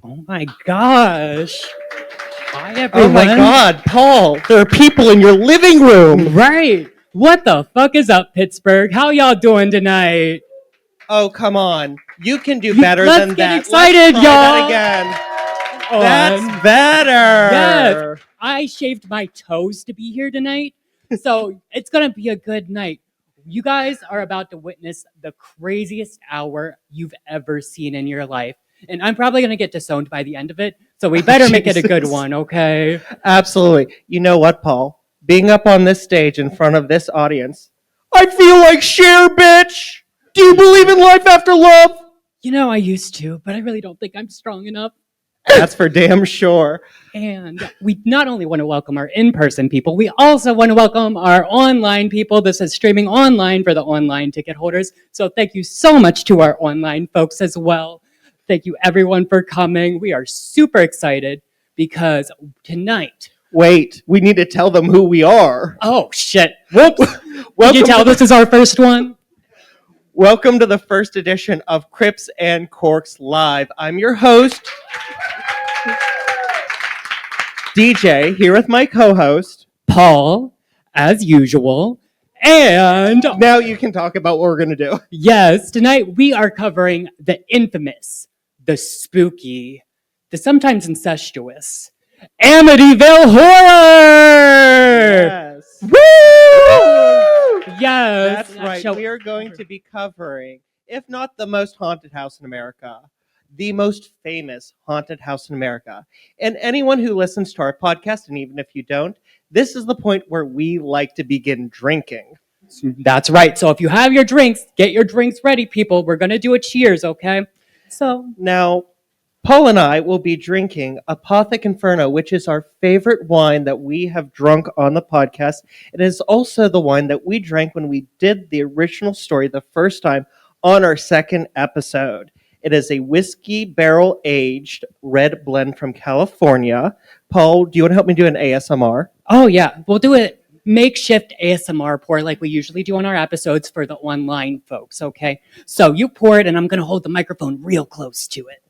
Oh my gosh. Hi, everyone. Oh my God, Paul, there are people in your living room. Right. What the fuck is up, Pittsburgh? How y'all doing tonight? Oh, come on. You can do better Let's than get that. excited, Let's try y'all. that again. On. That's better. Yes. I shaved my toes to be here tonight, so it's going to be a good night. You guys are about to witness the craziest hour you've ever seen in your life. And I'm probably going to get disowned by the end of it, so we better make it a good one, okay? Absolutely. You know what, Paul? Being up on this stage in front of this audience, I feel like Cher, bitch. Do you believe in life after love? You know, I used to, but I really don't think I'm strong enough. That's for damn sure. And we not only want to welcome our in-person people, we also want to welcome our online people. This is streaming online for the online ticket holders. So thank you so much to our online folks as well. Thank you everyone for coming. We are super excited because tonight... Wait, we need to tell them who we are. Oh, shit. Whoops. Can you tell this is our first one? Welcome to the first edition of Crips and Corks Live. I'm your host, DJ, here with my co-host, Paul, as usual. And now you can talk about what we're going to do. Yes, tonight we are covering the infamous, the spooky, the sometimes incestuous Amityville Horror! Yes. Woo! Yes. That's right. We are going to be covering, if not the most haunted house in America, the most famous haunted house in America. And anyone who listens to our podcast, and even if you don't, this is the point where we like to begin drinking. That's right. So if you have your drinks, get your drinks ready, people. We're going to do a cheers, okay? So now, Paul and I will be drinking Apothic Inferno, which is our favorite wine that we have drunk on the podcast. It is also the wine that we drank when we did the original story the first time on our second episode. It is a whiskey barrel-aged red blend from California. Paul, do you want to help me do an ASMR? Oh, yeah. We'll do a makeshift ASMR pour like we usually do on our episodes for the online folks, okay? So you pour it, and I'm going to hold the microphone real close to it.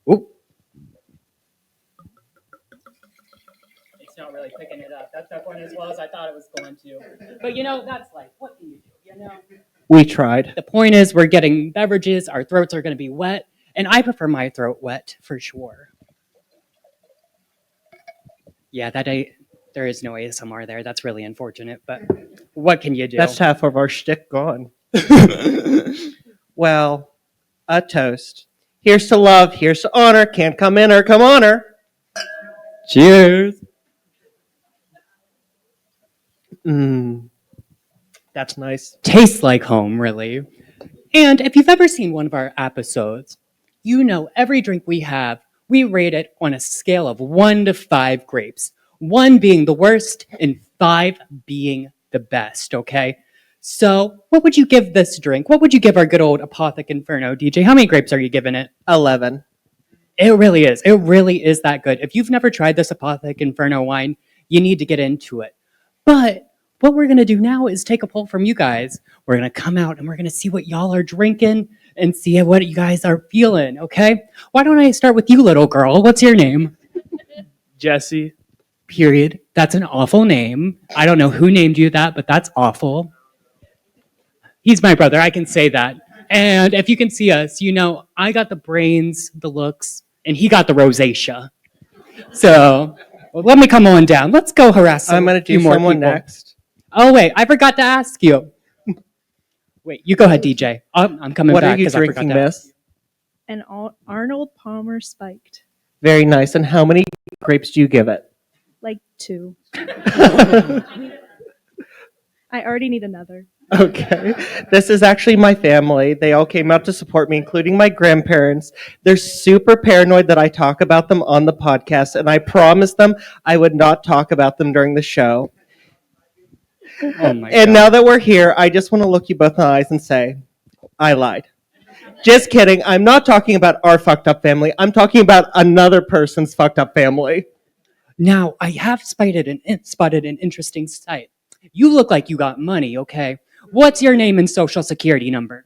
Ooh. It's not really picking it up. That's not going as well as I thought it was going to. But, you know, that's life. What can you do, you know? We tried. The point is we're getting beverages. Our throats are going to be wet. And I prefer my throat wet, for sure. Yeah, there is no ASMR there. That's really unfortunate. But what can you do? That's half of our shtick gone. Well, a toast. Here's to love. Here's to honor. Can't come in or come on her. Cheers. That's nice. Tastes like home, really. And if you've ever seen one of our episodes, you know every drink we have, we rate it on a scale of 1 to 5 grapes. 1 being the worst and 5 being the best, okay? So, what would you give this drink? What would you give our good old Apothic Inferno, DJ? How many grapes are you giving it? 11. It really is. It really is that good. If you've never tried this Apothic Inferno wine, you need to get into it. But what we're going to do now is take a poll from you guys. We're going to come out and we're going to see what y'all are drinking and see what you guys are feeling, okay? Why don't I start with you, little girl? What's your name? Jesse. Period. That's an awful name. I don't know who named you that, but that's awful. He's my brother. I can say that. And if you can see us, you know, I got the brains, the looks, and he got the rosacea. So, well, let me come on down. Let's go harass some I'm going to do more someone people. next. Oh, wait. I forgot to ask you. Wait, you go ahead, DJ. I'm coming What back. are you 'cause I forgot drinking, to ask miss? you. An Arnold Palmer spiked. Very nice. And how many grapes do you give it? Like 2. I already need another. Okay. This is actually my family. They all came out to support me, including my grandparents. They're super paranoid that I talk about them on the podcast, and I promised them I would not talk about them during the show. Oh my And God. now that we're here, I just want to look you both in the eyes and say, I lied. Just kidding. I'm not talking about our fucked up family. I'm talking about another person's fucked up family. Now, I have spotted an interesting sight. You look like you got money, okay? What's your name and social security number?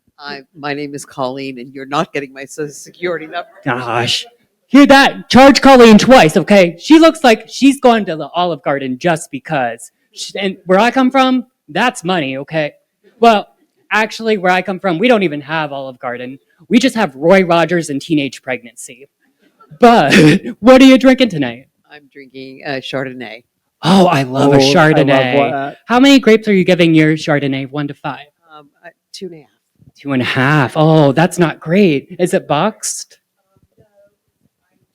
My name is Colleen, and you're not getting my social security number. Gosh. Hear that? Charge Colleen twice, okay? She looks like she's going to the Olive Garden just because. And where I come from, that's money, okay? Well, actually, where I come from, we don't even have Olive Garden. We just have Roy Rogers and teenage pregnancy. But what are you drinking tonight? I'm drinking Chardonnay. Oh, I love a Chardonnay. How many grapes are you giving your Chardonnay? 1 to 5? 2.5. 2.5. Oh, that's not great. Is it boxed? I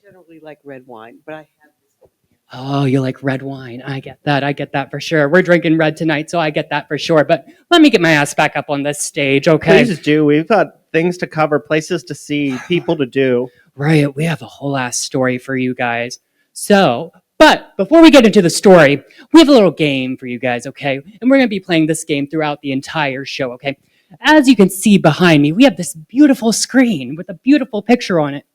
generally like red wine, but I have this one. Oh, you like red wine. I get that. I get that for sure. We're drinking red tonight, so I get that for sure. But let me get my ass back up on this stage, okay? Please do. We've got things to cover, places to see, people to do. Right. We have a whole ass story for you guys. So, but before we get into the story, we have a little game for you guys, okay? And we're going to be playing this game throughout the entire show, okay? As you can see behind me, we have this beautiful screen with a beautiful picture on it.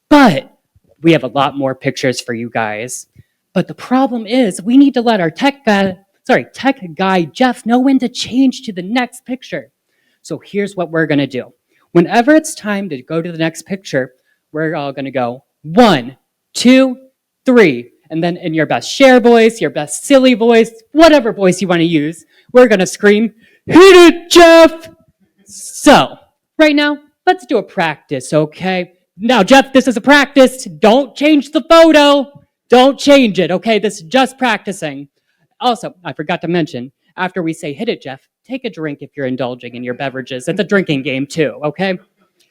But we have a lot more pictures for you guys. But the problem is we need to let our tech guy Jeff know when to change to the next picture. So here's what we're going to do. Whenever it's time to go to the next picture, we're all going to go 1, 2, 3. And then in your best Cher voice, your best silly voice, whatever voice you want to use, we're going to scream, "Hit it, Jeff!" So, right now, let's do a practice, okay? Now, Jeff, this is a practice. Don't change the photo. Don't change it, okay? This is just practicing. Also, I forgot to mention, after we say "hit it, Jeff," take a drink if you're indulging in your beverages. It's a drinking game too, okay?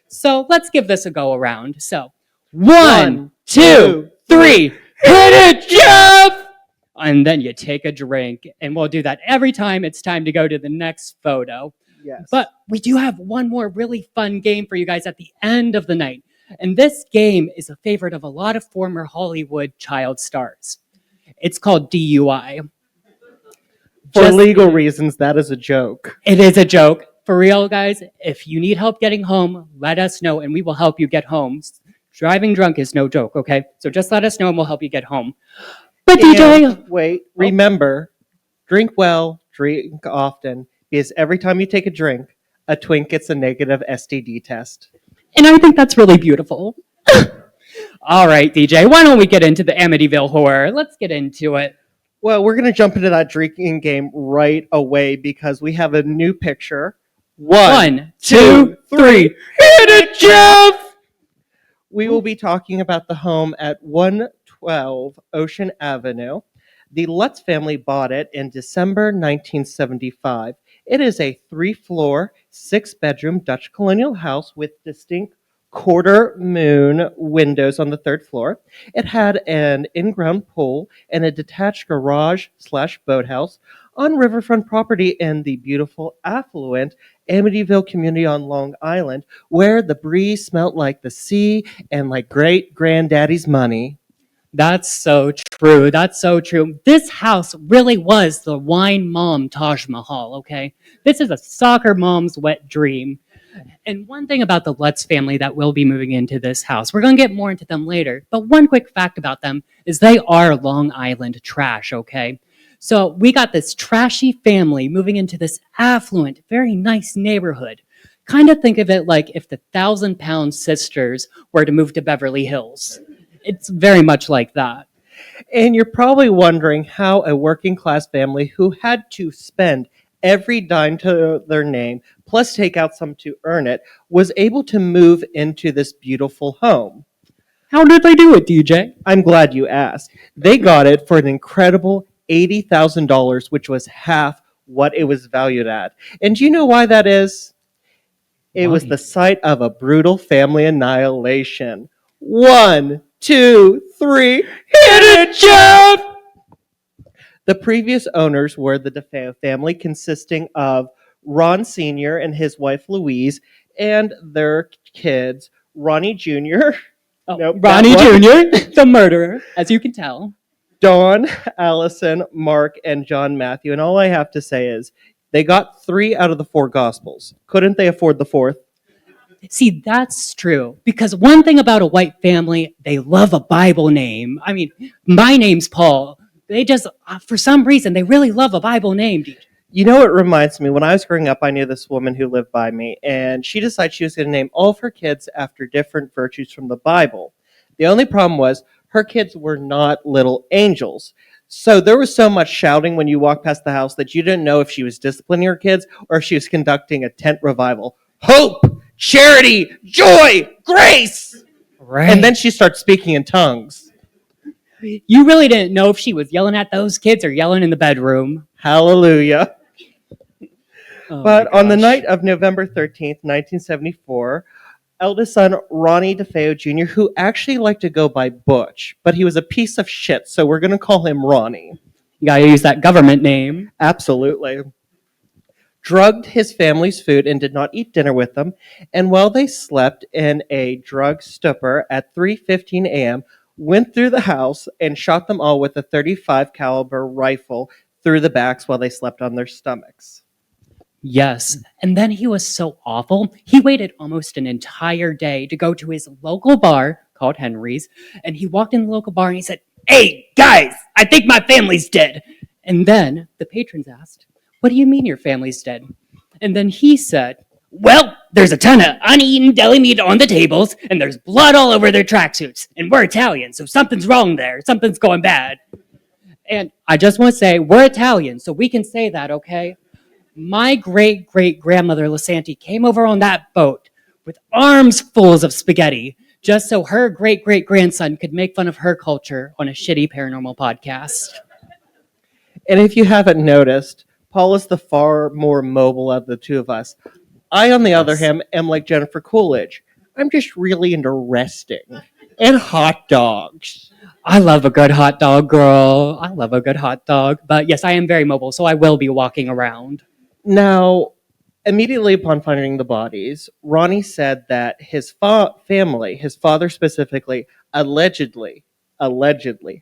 So let's give this a go around. So, 1, 2, 3, hit it, Jeff! And then you take a drink, and we'll do that every time it's time to go to the next photo. Yes. But we do have one more really fun game for you guys at the end of the night. And this game is a favorite of a lot of former Hollywood child stars. It's called DUI. For legal reasons, that is a joke. It is a joke. For real, guys, if you need help getting home, let us know and we will help you get home. Driving drunk is no joke, okay? So just let us know and we'll help you get home. But DJ... Wait, remember, drink well, drink often, because every time you take a drink, a twink gets a negative STD test. And I think that's really beautiful. All right, DJ, why don't we get into the Amityville horror? Let's get into it. Well, we're going to jump into that drinking game right away because we have a new picture. 1, 2, 3. Hit it, Jeff! We will be talking about the home at 112 Ocean Avenue. The Lutz family bought it in December 1975. It is a 3-floor, 6-bedroom Dutch colonial house with distinct quarter moon windows on the 3rd floor. It had an in-ground pool and a detached garage/boathouse on riverfront property in the beautiful, affluent Amityville community on Long Island, where the breeze smelled like the sea and like great-granddaddy's money. That's so true. That's so true. This house really was the wine mom Taj Mahal, okay? This is a soccer mom's wet dream. And one thing about the Lutz family that will be moving into this house, we're going to get more into them later, but one quick fact about them is they are Long Island trash, okay? So we got this trashy family moving into this affluent, very nice neighborhood. Kind of think of it like if the 1,000-pound sisters were to move to Beverly Hills. It's very much like that. And you're probably wondering how a working class family who had to spend every dime to their name, plus take out some to earn it, was able to move into this beautiful home. How did they do it, DJ? I'm glad you asked. They got it for an incredible $80,000, which was half what it was valued at. And do you know why that is? It was the site of a brutal family annihilation. 1, 2, 3, hit it, Jeff! The previous owners were the DeFeo family, consisting of Ron Sr. and his wife Louise, and their kids, Ronnie Jr., Ronnie Jr., the murderer, as you can tell. Dawn, Allison, Mark, and John Matthew. And all I have to say is they got 3 out of the 4 Gospels. Couldn't they afford the 4th? See, that's true. Because one thing about a white family, they love a Bible name. I mean, my name's Paul. They just, for some reason, they really love a Bible name. You know, it reminds me, when I was growing up, I knew this woman who lived by me, and she decided she was going to name all of her kids after different virtues from the Bible. The only problem was her kids were not little angels. So there was so much shouting when you walked past the house that you didn't know if she was disciplining her kids or if she was conducting a tent revival. Hope, charity, joy, grace! Right. And then she starts speaking in tongues. You really didn't know if she was yelling at those kids or yelling in the bedroom. Hallelujah. Oh But my on the gosh. night of November 13th, 1974, eldest son Ronnie DeFeo Jr., who actually liked to go by Butch, but he was a piece of shit, so we're going to call him Ronnie. You gotta use that government name. Absolutely. Drugged his family's food and did not eat dinner with them, and while they slept in a drug stupor at 3:15 a.m., went through the house and shot them all with a .35 caliber rifle through the backs while they slept on their stomachs. Yes. And then he was so awful, he waited almost an entire day to go to his local bar called Henry's. And he walked in the local bar and he said, "Hey, guys, I think my family's dead." And then the patrons asked, "What do you mean your family's dead?" And then he said, "Well, there's a ton of uneaten deli meat on the tables, and there's blood all over their tracksuits. And we're Italian, so something's wrong there. Something's going bad." And I just want to say, we're Italian, so we can say that, okay? My great-great-grandmother Lasanti came over on that boat with arms full of spaghetti just so her great-great-grandson could make fun of her culture on a shitty paranormal podcast. And if you haven't noticed, Paul is the far more mobile of the two of us. I, on the other hand, am like Jennifer Coolidge. I'm just really into resting and hot dogs. I love a good hot dog, girl. I love a good hot dog. But yes, I am very mobile, so I will be walking around. Now, immediately upon finding the bodies, Ronnie said that his family, his father specifically, allegedly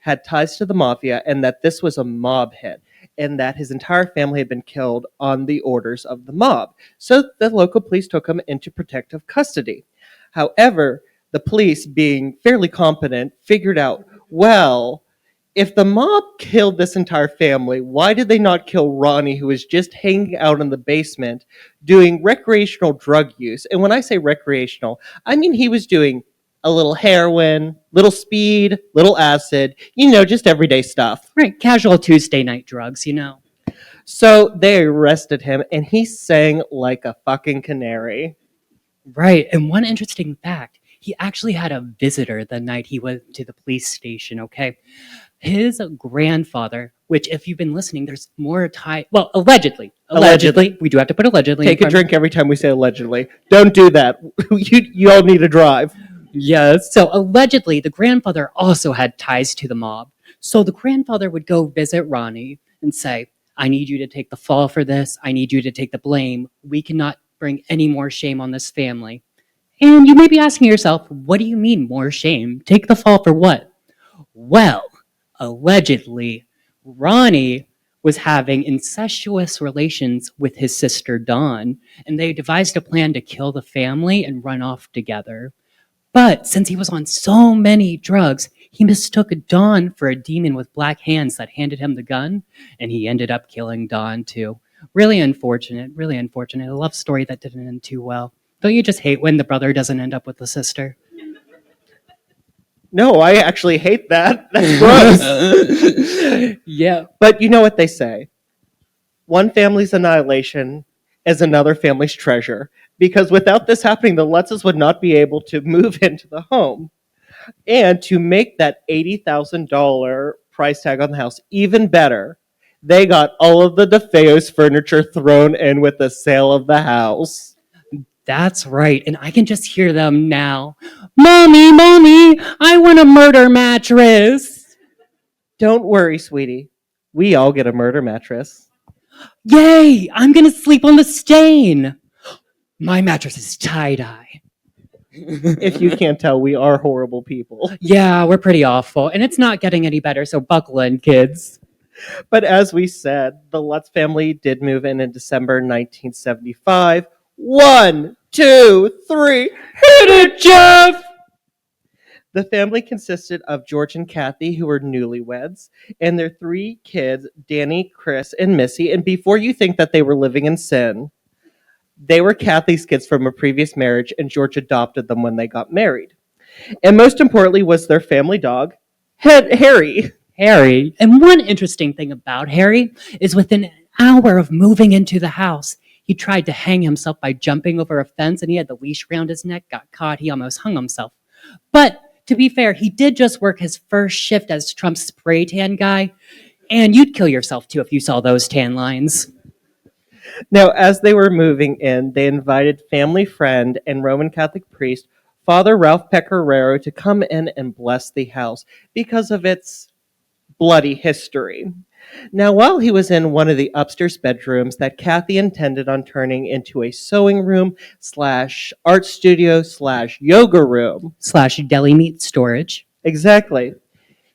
had ties to the mafia and that this was a mob hit and that his entire family had been killed on the orders of the mob. So the local police took him into protective custody. However, the police, being fairly competent, figured out, well, if the mob killed this entire family, why did they not kill Ronnie, who was just hanging out in the basement doing recreational drug use? And when I say recreational, I mean he was doing a little heroin, little speed, little acid, just everyday stuff. Right, casual Tuesday night drugs, you know. So they arrested him, and he sang like a fucking canary. Right, and one interesting fact, he actually had a visitor the night he went to the police station, okay? His grandfather, which if you've been listening, there's more well, allegedly, we do have to put allegedly. Take a drink every time we say allegedly. Don't do that. You all need to drive. Yes, so allegedly, the grandfather also had ties to the mob. So the grandfather would go visit Ronnie and say, "I need you to take the fall for this. I need you to take the blame. We cannot bring any more shame on this family." And you may be asking yourself, what do you mean more shame? Take the fall for what? Well, allegedly, Ronnie was having incestuous relations with his sister Dawn, and they devised a plan to kill the family and run off together. But since he was on so many drugs, he mistook Dawn for a demon with black hands that handed him the gun, and he ended up killing Dawn too. Really unfortunate, really unfortunate. A love story that didn't end too well. Don't you just hate when the brother doesn't end up with the sister? No, I actually hate that. That's gross. Yeah. But you know what they say? One family's annihilation is another family's treasure. Because without this happening, the Lutzes would not be able to move into the home. And to make that $80,000 price tag on the house even better, they got all of the DeFeo's furniture thrown in with the sale of the house. That's right, and I can just hear them now. "Mommy, Mommy, I want a murder mattress." Don't worry, sweetie. We all get a murder mattress. Yay, I'm gonna sleep on the stain. My mattress is tie-dye. If you can't tell, we are horrible people. Yeah, we're pretty awful, and it's not getting any better, so buckle in, kids. But as we said, the Lutz family did move in December 1975. 1, 2, 3, Hit it, Jeff! The family consisted of George and Kathy, who were newlyweds, and their 3 kids, Danny, Chris, and Missy. And before you think that they were living in sin, they were Kathy's kids from a previous marriage, and George adopted them when they got married. And most importantly was their family dog, Harry. Harry. And one interesting thing about Harry is within an hour of moving into the house, he tried to hang himself by jumping over a fence and he had the leash around his neck, got caught, he almost hung himself. But to be fair, he did just work his first shift as Trump's spray tan guy, and you'd kill yourself too if you saw those tan lines. Now, as they were moving in, they invited family friend and Roman Catholic priest, Father Ralph Pecoraro, to come in and bless the house because of its bloody history. Now, while he was in one of the upstairs bedrooms that Kathy intended on turning into a sewing room slash art studio slash yoga room, / deli meat storage. exactly,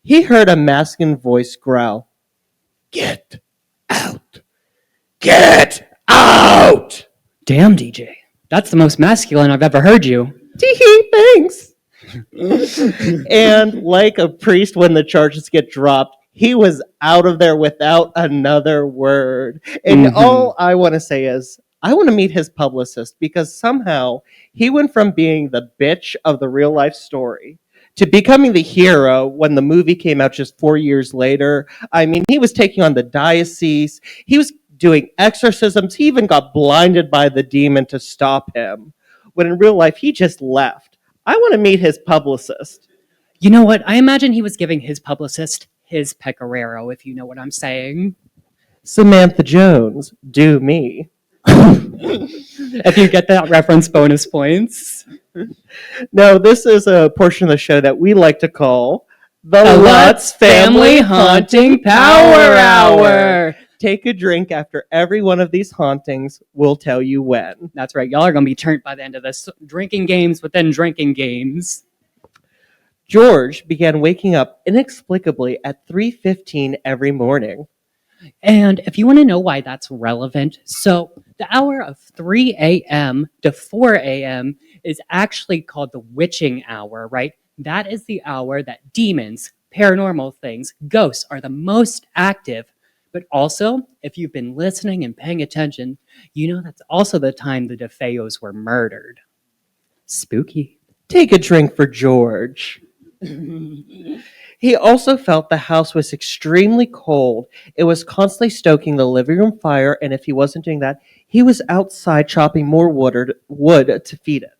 he heard a masculine voice growl, "Get out! Get out!" Damn, DJ. That's the most masculine I've ever heard you. Tee-hee, thanks. And like a priest when the charges get dropped, he was out of there without another word. And all I want to say is, I want to meet his publicist because somehow he went from being the bitch of the real life story to becoming the hero when the movie came out just 4 years later. I mean, he was taking on the diocese. He was doing exorcisms. He even got blinded by the demon to stop him. When in real life, he just left. I want to meet his publicist. You know what? I imagine he was giving his publicist his Pecoraro, if you know what I'm saying. Samantha Jones, do me. If you get that reference, bonus points. No, this is a portion of the show that we like to call the Lutz Family Haunting Power Hour. Take a drink after every one of these hauntings. We'll tell you when. That's right. Y'all are going to be turned by the end of this. Drinking games within drinking games. George began waking up inexplicably at 3:15 every morning. And if you want to know why that's relevant, so the hour of 3 a.m. to 4 a.m. is actually called the witching hour, right? That is the hour that demons, paranormal things, ghosts are the most active. But also, if you've been listening and paying attention, you know that's also the time the DeFeos were murdered. Spooky. Take a drink for George. He also felt the house was extremely cold. It was constantly stoking the living room fire, and if he wasn't doing that, he was outside chopping more wood to feed it.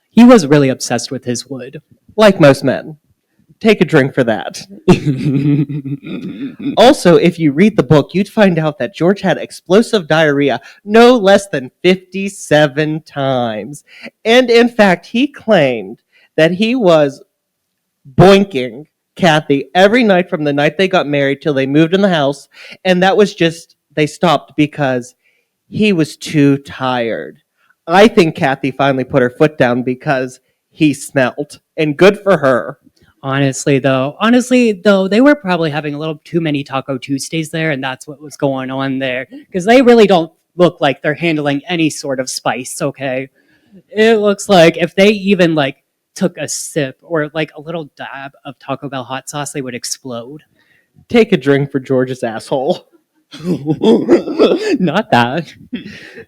He was really obsessed with his wood. Like most men. Take a drink for that. Also, if you read the book, you'd find out that George had explosive diarrhea no less than 57 times. And in fact, he claimed that he was boinking Kathy every night from the night they got married till they moved in the house. And that was just, they stopped because he was too tired. I think Kathy finally put her foot down because he smelled. And good for her. Honestly, though, they were probably having a little too many Taco Tuesdays there, and that's what was going on there. Because they really don't look like they're handling any sort of spice, okay? It looks like if they even, took a sip or, a little dab of Taco Bell hot sauce, they would explode. Take a drink for George's asshole. Not that.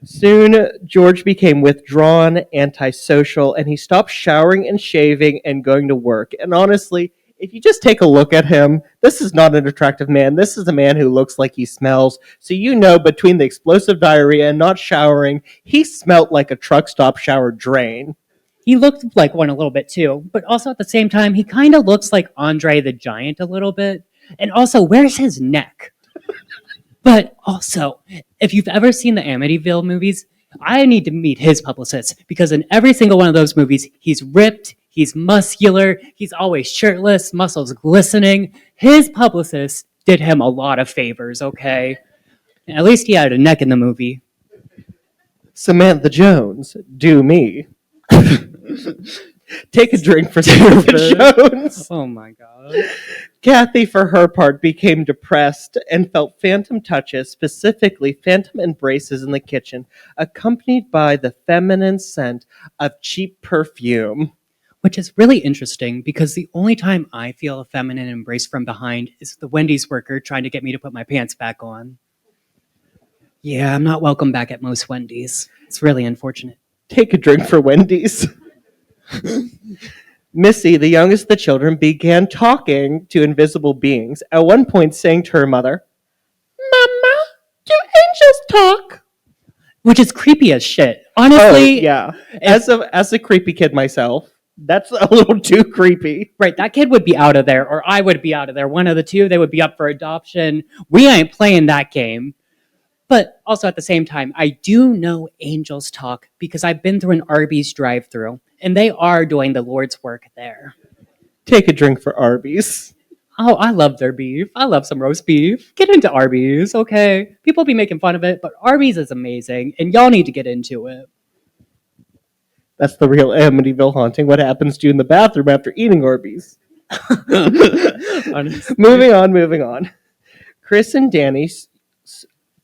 Soon, George became withdrawn, antisocial, and he stopped showering and shaving and going to work. And honestly, if you just take a look at him, this is not an attractive man. This is a man who looks like he smells. So you know, between the explosive diarrhea and not showering, he smelt like a truck stop shower drain. He looked like one a little bit too, but also at the same time, he kind of looks like Andre the Giant a little bit. And also, where's his neck? But also, if you've ever seen the Amityville movies, I need to meet his publicist because in every single one of those movies, he's ripped, he's muscular, he's always shirtless, muscles glistening. His publicist did him a lot of favors, okay? At least he had a neck in the movie. Samantha Jones, do me. Take a drink for Samantha Jones. Oh my god. Kathy, for her part, became depressed and felt phantom touches, specifically phantom embraces in the kitchen, accompanied by the feminine scent of cheap perfume. Which is really interesting because the only time I feel a feminine embrace from behind is the Wendy's worker trying to get me to put my pants back on. Yeah, I'm not welcome back at most Wendy's. It's really unfortunate. Take a drink for Wendy's. Missy, the youngest of the children, began talking to invisible beings, at one point saying to her mother, Mama, do angels talk? Which is creepy as shit. Oh, Honestly, yeah. As a creepy kid myself, that's a little too creepy. right, that kid would be out of there, or I would be out of there. One of the two, they would be up for adoption. We ain't playing that game. But also at the same time, I do know angels talk because I've been through an Arby's drive-thru, and they are doing the Lord's work there. Take a drink for Arby's. Oh, I love their beef. I love some roast beef. Get into Arby's, okay? People be making fun of it, but Arby's is amazing, and y'all need to get into it. That's the real Amityville haunting. What happens to you in the bathroom after eating Arby's? Honestly. Moving on. Chris and Danny,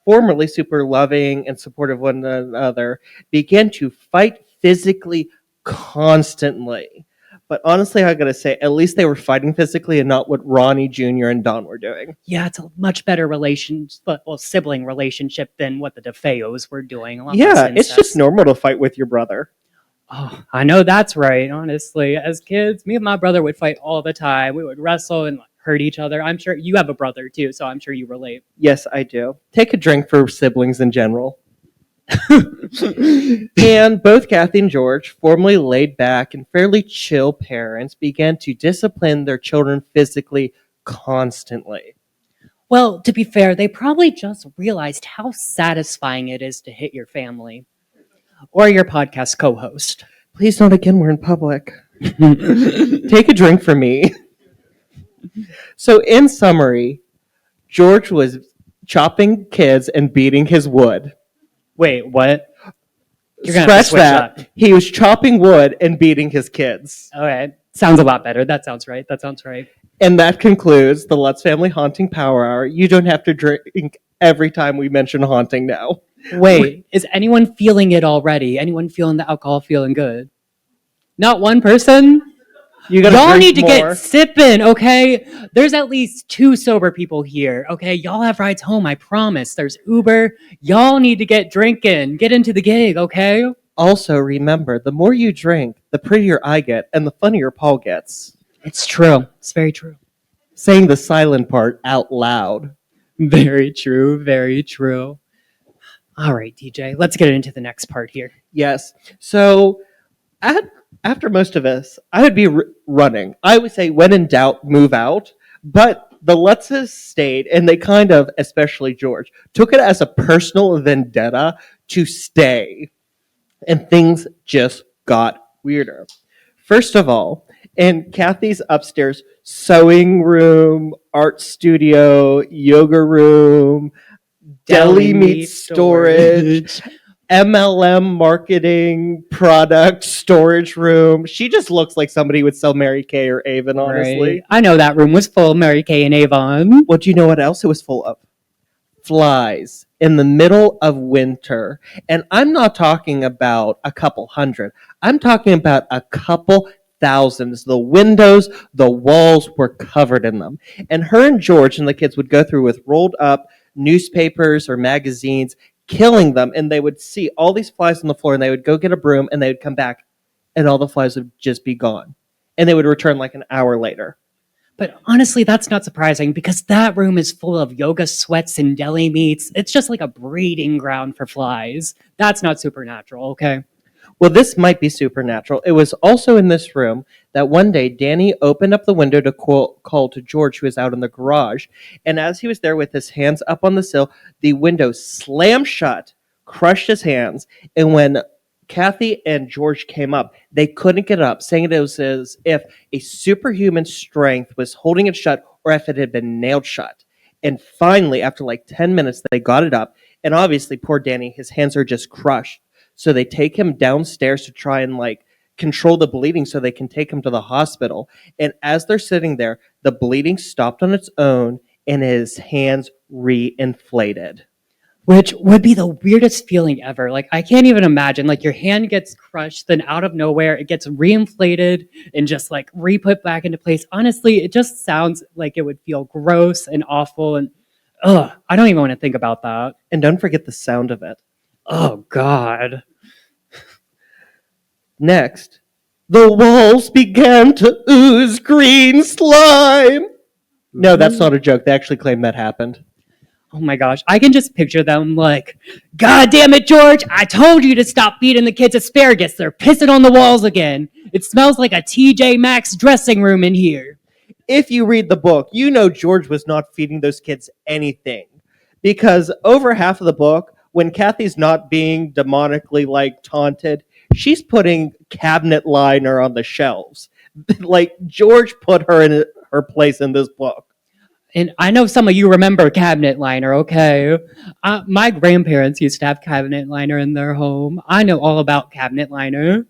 formerly super loving and supportive of one another, began to fight physically constantly. But honestly, I gotta say, at least they were fighting physically and not what Ronnie Jr. and Don were doing. Yeah, it's a much better sibling relationship than what the DeFeos were doing. A lot Yeah, less it's just incest. normal to fight with your brother. Oh, I know that's right, honestly. As kids, me and my brother would fight all the time. We would wrestle and hurt each other. I'm sure you have a brother too, so I'm sure you relate. Yes, I do. Take a drink for siblings in general. And both Kathy and George, formerly laid back and fairly chill parents, began to discipline their children physically constantly. Well, to be fair, they probably just realized how satisfying it is to hit your family or your podcast co-host. Please not again, we're in public. Take a drink for me. So, in summary, George was chopping kids and beating his wood. Wait, what? You're gonna have to Scratch switch that. up. He was chopping wood and beating his kids. Okay, sounds a lot better. That sounds right. And that concludes the Lutz Family Haunting Power Hour. You don't have to drink every time we mention haunting now. Wait, is anyone feeling it already? Anyone feeling the alcohol feeling good? Not one person? You gotta Y'all drink need to more. get sipping, okay? There's at least 2 sober people here, okay? Y'all have rides home, I promise. There's Uber. Y'all need to get drinking. Get into the gig, okay? Also, remember, the more you drink, the prettier I get and the funnier Paul gets. It's true. It's very true. Saying the silent part out loud. Very true. Very true. All right, DJ, let's get into the next part here. Yes. So, after most of us, I would be running. I would say, when in doubt, move out. But the Lutzes stayed, and they kind of, especially George, took it as a personal vendetta to stay. And things just got weirder. First of all, in Kathy's upstairs sewing room, art studio, yoga room, deli meat storage, MLM marketing product storage room. She just looks like somebody would sell Mary Kay or Avon, honestly. Right. I know that room was full of Mary Kay and Avon. Well, do you know what else it was full of? Flies in the middle of winter. And I'm not talking about a couple hundred. I'm talking about a couple thousands. The windows, the walls were covered in them. And her and George and the kids would go through with rolled up newspapers or magazines, killing them. And they would see all these flies on the floor, and they would go get a broom, and they would come back, and all the flies would just be gone. And they would return like an hour later. But honestly, that's not surprising because that room is full of yoga sweats and deli meats. It's just like a breeding ground for flies. That's not supernatural, okay? Well, this might be supernatural. It was also in this room that one day Danny opened up the window to call to George, who was out in the garage. And as he was there with his hands up on the sill, the window slammed shut, crushed his hands. And when Kathy and George came up, they couldn't get it up, saying it was as if a superhuman strength was holding it shut, or if it had been nailed shut. And finally, after like 10 minutes, they got it up. And obviously, poor Danny, his hands are just crushed. So they take him downstairs to try and like control the bleeding so they can take him to the hospital. And as they're sitting there, the bleeding stopped on its own and his hands reinflated. Which would be the weirdest feeling ever. Like, I can't even imagine. Like, your hand gets crushed, then out of nowhere, it gets reinflated and just like re-put back into place. Honestly, it just sounds like it would feel gross and awful. And I don't even want to think about that. And don't forget the sound of it. Oh, God. Next, The walls began to ooze green slime. No, that's not a joke. They actually claim that happened. Oh my gosh, I can just picture them like, God damn it, George, I told you to stop feeding the kids asparagus. They're pissing on the walls again. It smells like a TJ Maxx dressing room in here. If you read the book, you know George was not feeding those kids anything. Because over half of the book, when Kathy's not being demonically taunted, she's putting cabinet liner on the shelves. Like George put her in her place in this book. And I know some of you remember cabinet liner, okay? My grandparents used to have cabinet liner in their home. I know all about cabinet liner.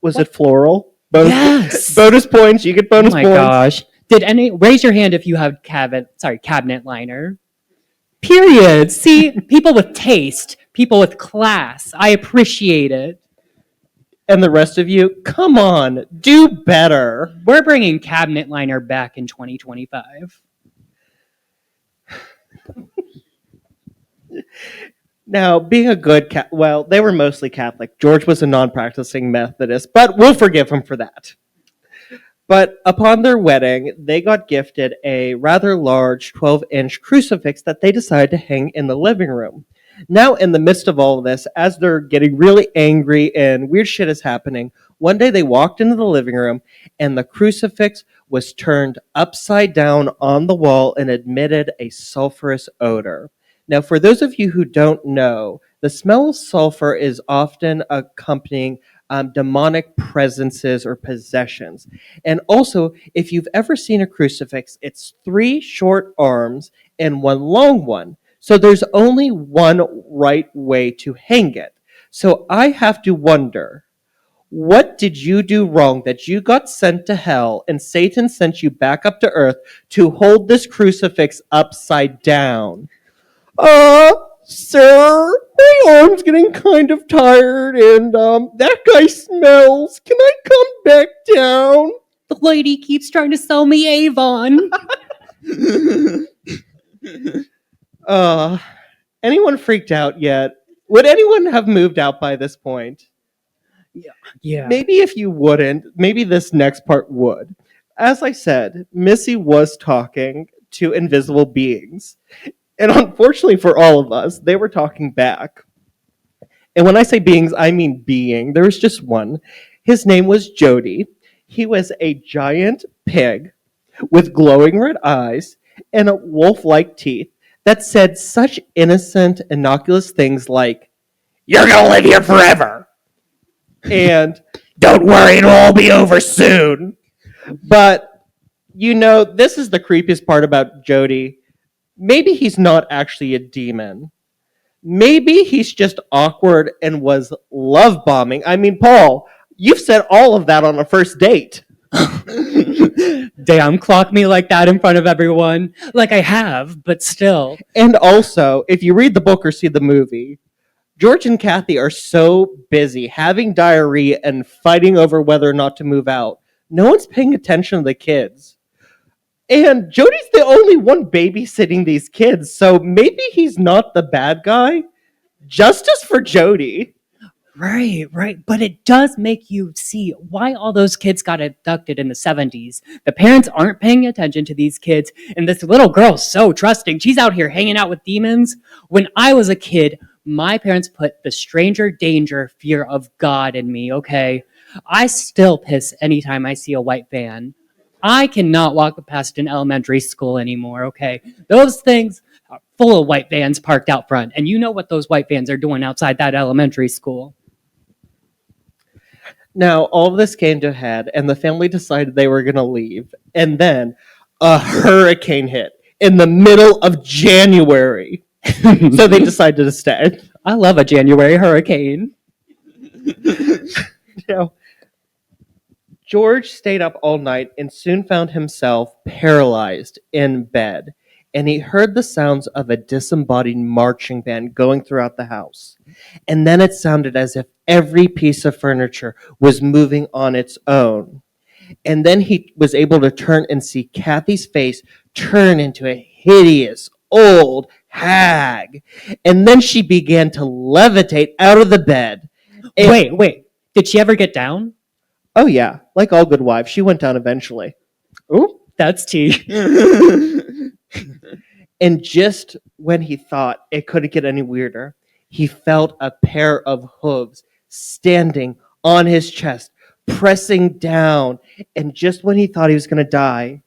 Was it floral? Bonus, Yes! bonus points. You get bonus Oh my points. gosh. Did any raise your hand if you have cabinet liner? Period. See, people with taste, people with class. I appreciate it. And the rest of you, come on, do better. We're bringing cabinet liner back in 2025. Now, being a good well, they were mostly Catholic. George was a non-practicing Methodist, but we'll forgive him for that. But upon their wedding, they got gifted a rather large 12-inch crucifix that they decided to hang in the living room. Now, in the midst of all of this, as they're getting really angry and weird shit is happening, one day they walked into the living room and the crucifix was turned upside down on the wall and emitted a sulfurous odor. Now, for those of you who don't know, the smell of sulfur is often accompanying demonic presences or possessions. And also, if you've ever seen a crucifix, it's 3 short arms and 1 long one. So there's only one right way to hang it. So I have to wonder, what did you do wrong that you got sent to hell and Satan sent you back up to earth to hold this crucifix upside down? Sir, my arm's getting kind of tired and that guy smells. Can I come back down? The lady keeps trying to sell me Avon. Anyone freaked out yet? Would anyone have moved out by this point? Yeah. Maybe if you wouldn't, maybe this next part would. As I said, Missy was talking to invisible beings. And unfortunately for all of us, they were talking back. And when I say beings, I mean being. There was just one. His name was Jody. He was a giant pig with glowing red eyes and wolf-like teeth that said such innocent, innocuous things like, "You're gonna live here forever!" and "Don't worry, it'll all be over soon." But, this is the creepiest part about Jody. Maybe he's not actually a demon. Maybe he's just awkward and was love bombing. I mean, Paul, you've said all of that on a first date. Damn, clock me like that in front of everyone. Like I have, but still. And also, if you read the book or see the movie, George and Kathy are so busy having diarrhea and fighting over whether or not to move out. No one's paying attention to the kids. And Jody's the only one babysitting these kids, so maybe he's not the bad guy. Justice for Jody. Right. But it does make you see why all those kids got abducted in the 70s. The parents aren't paying attention to these kids, and this little girl's so trusting. She's out here hanging out with demons. When I was a kid, my parents put the stranger danger fear of God in me, okay? I still piss anytime I see a white van. I cannot walk past an elementary school anymore, okay? Those things are full of white vans parked out front, and you know what those white vans are doing outside that elementary school. Now, all of this came to a head, and the family decided they were going to leave. And then a hurricane hit in the middle of January. So they decided to stay. I love a January hurricane. George stayed up all night and soon found himself paralyzed in bed. And he heard the sounds of a disembodied marching band going throughout the house. And then it sounded as if every piece of furniture was moving on its own. And then he was able to turn and see Kathy's face turn into a hideous old hag. And then she began to levitate out of the bed. Wait. Did she ever get down? Oh, yeah. Like all good wives, she went down eventually. Ooh, that's tea. And just when he thought it couldn't get any weirder, he felt a pair of hooves standing on his chest, pressing down. And just when he thought he was going to die,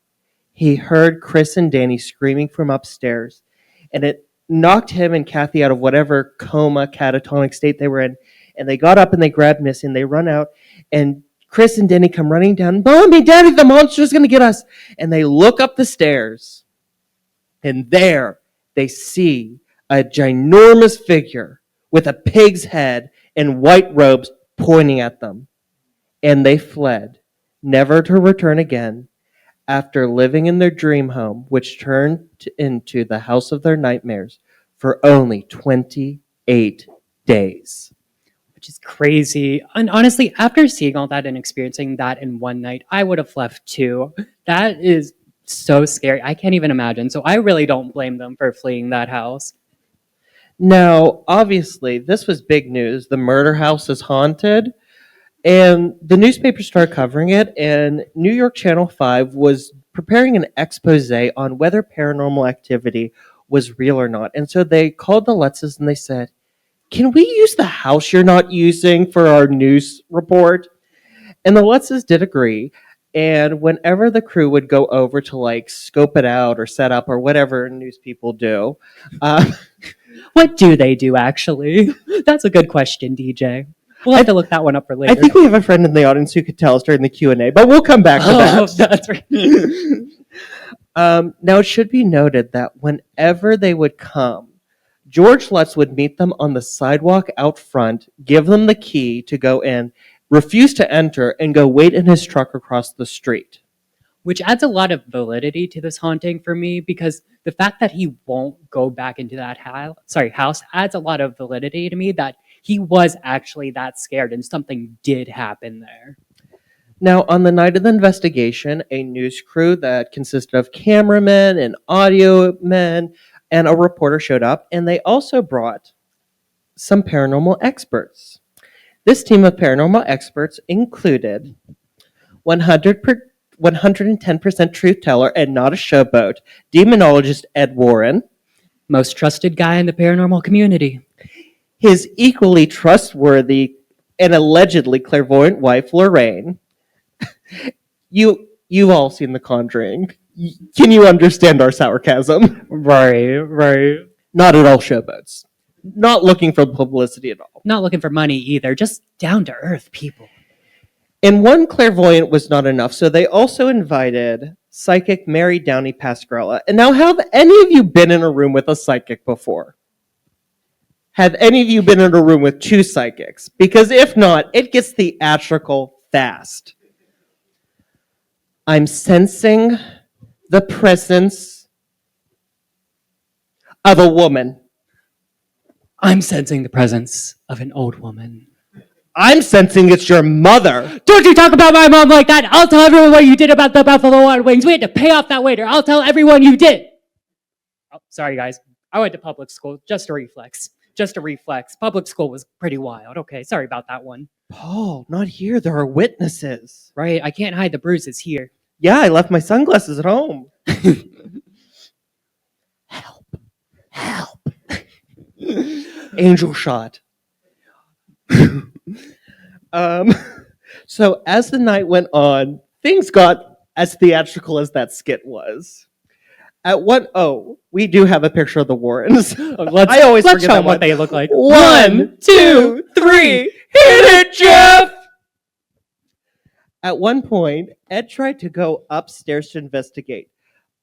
he heard Chris and Danny screaming from upstairs. And it knocked him and Kathy out of whatever coma, catatonic state they were in. And they got up and they grabbed Missy and they run out. And Chris and Danny come running down. Mommy, Daddy, the monster's going to get us. And they look up the stairs. And there they see a ginormous figure with a pig's head and white robes pointing at them. And they fled, never to return again, after living in their dream home, which turned into the house of their nightmares for only 28 days. Which is crazy. And honestly, after seeing all that and experiencing that in one night, I would have left too. That is so scary. I can't even imagine. So I really don't blame them for fleeing that house. Now, obviously, this was big news. The murder house is haunted. And the newspaper started covering it, and New York Channel 5 was preparing an expose on whether paranormal activity was real or not. And so they called the Lutzes and they said, can we use the house you're not using for our news report? And the Lutzes did agree. And whenever the crew would go over to like scope it out or set up or whatever news people do, What do they do, actually? That's a good question, DJ. We'll have to look that one up for later. I think we have a friend in the audience who could tell us during the Q&A, but we'll come back to that. That's right. Now, it should be noted that whenever they would come, George Lutz would meet them on the sidewalk out front, give them the key to go in, refuse to enter, and go wait in his truck across the street. Which adds a lot of validity to this haunting for me, because the fact that he won't go back into that house adds a lot of validity to me that he was actually that scared and something did happen there. Now, on the night of the investigation, a news crew that consisted of cameramen and audio men and a reporter showed up, and they also brought some paranormal experts. This team of paranormal experts included 110% truth teller and not a showboat, demonologist Ed Warren, Most trusted guy in the paranormal community. his equally trustworthy and allegedly clairvoyant wife, Lorraine. You've all seen The Conjuring. Can you understand our sarcasm? Right. Not at all showboats. Not looking for publicity at all. Not looking for money either, just down to earth people. And one clairvoyant was not enough, so they also invited psychic Mary Downey Pascarella. And now, have any of you been in a room with a psychic before? Have any of you been in a room with two psychics? Because if not, it gets theatrical fast. I'm sensing the presence of a woman. I'm sensing the presence of an old woman. I'm sensing it's your mother. Don't you talk about my mom like that! I'll tell everyone what you did about the Buffalo Wild Wings. We had to pay off that waiter. I'll tell everyone you did. Oh, sorry, guys. I went to public school. Just a reflex. Public school was pretty wild. Okay, sorry about that one. Paul, not here. There are witnesses. Right, I can't hide the bruises here. Yeah, I left my sunglasses at home. Help. Angel shot. So as the night went on, things got as theatrical as that skit was. We do have a picture of the Warrens. I always let's forget show that them what one. they look like. 1, 2, 3. Hit it, Jeff! At one point, Ed tried to go upstairs to investigate,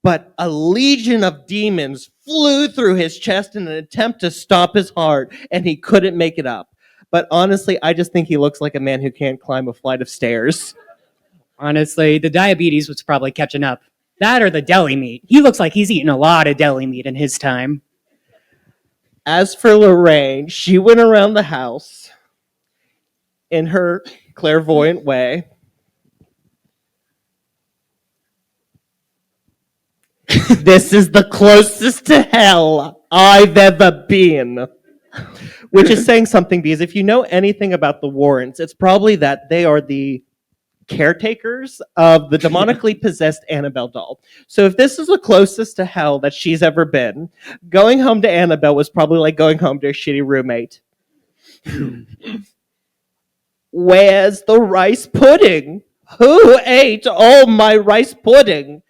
but a legion of demons flew through his chest in an attempt to stop his heart, and he couldn't make it up. But honestly, I just think he looks like a man who can't climb a flight of stairs. Honestly, the diabetes was probably catching up. That or the deli meat. He looks like he's eaten a lot of deli meat in his time. As for Lorraine, she went around the house in her clairvoyant way. This is the closest to hell I've ever been. Which is saying something, because if you know anything about the Warrens, it's probably that they are the caretakers of the demonically possessed Annabelle doll. So if this is the closest to hell that she's ever been, going home to Annabelle was probably like going home to a shitty roommate. Where's the rice pudding? Who ate all my rice pudding?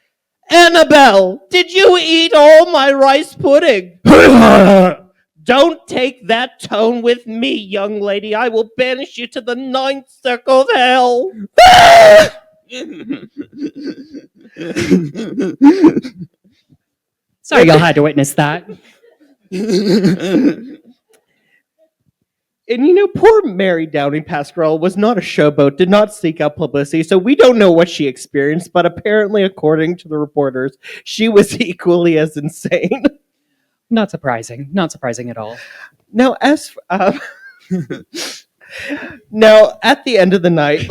Annabelle, did you eat all my rice pudding? Don't take that tone with me, young lady. I will banish you to the ninth circle of hell. Sorry y'all had to witness that. And you know, poor Mary Downey Pascal was not a showboat, did not seek out publicity, so we don't know what she experienced, but apparently, according to the reporters, she was equally as insane. Not surprising. Not surprising at all. Now, now at the end of the night,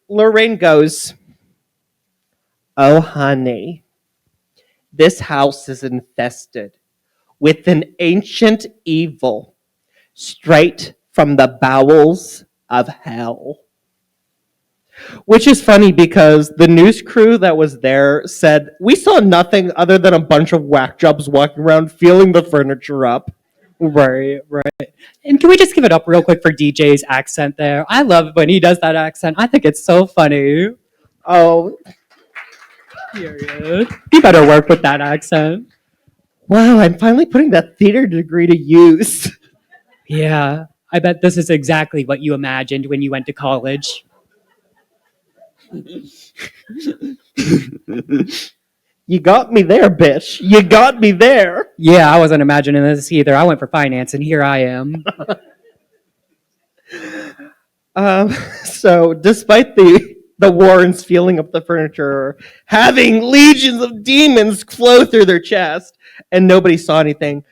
Lorraine goes, "Oh, honey, this house is infested with an ancient evil straight from the bowels of hell." Which is funny because the news crew that was there said, "We saw nothing other than a bunch of whack jobs walking around feeling the furniture up." Right. And can we just give it up real quick for DJ's accent there? I love when he does that accent. I think it's so funny. Oh, Period. You better work with that accent. wow, I'm finally putting that theater degree to use. Yeah, I bet this is exactly what you imagined when you went to college. You got me there, bitch. You got me there. Yeah, I wasn't imagining this either. I went for finance, and here I am. So, despite the Warrens feeling up the furniture, having legions of demons flow through their chest, and nobody saw anything,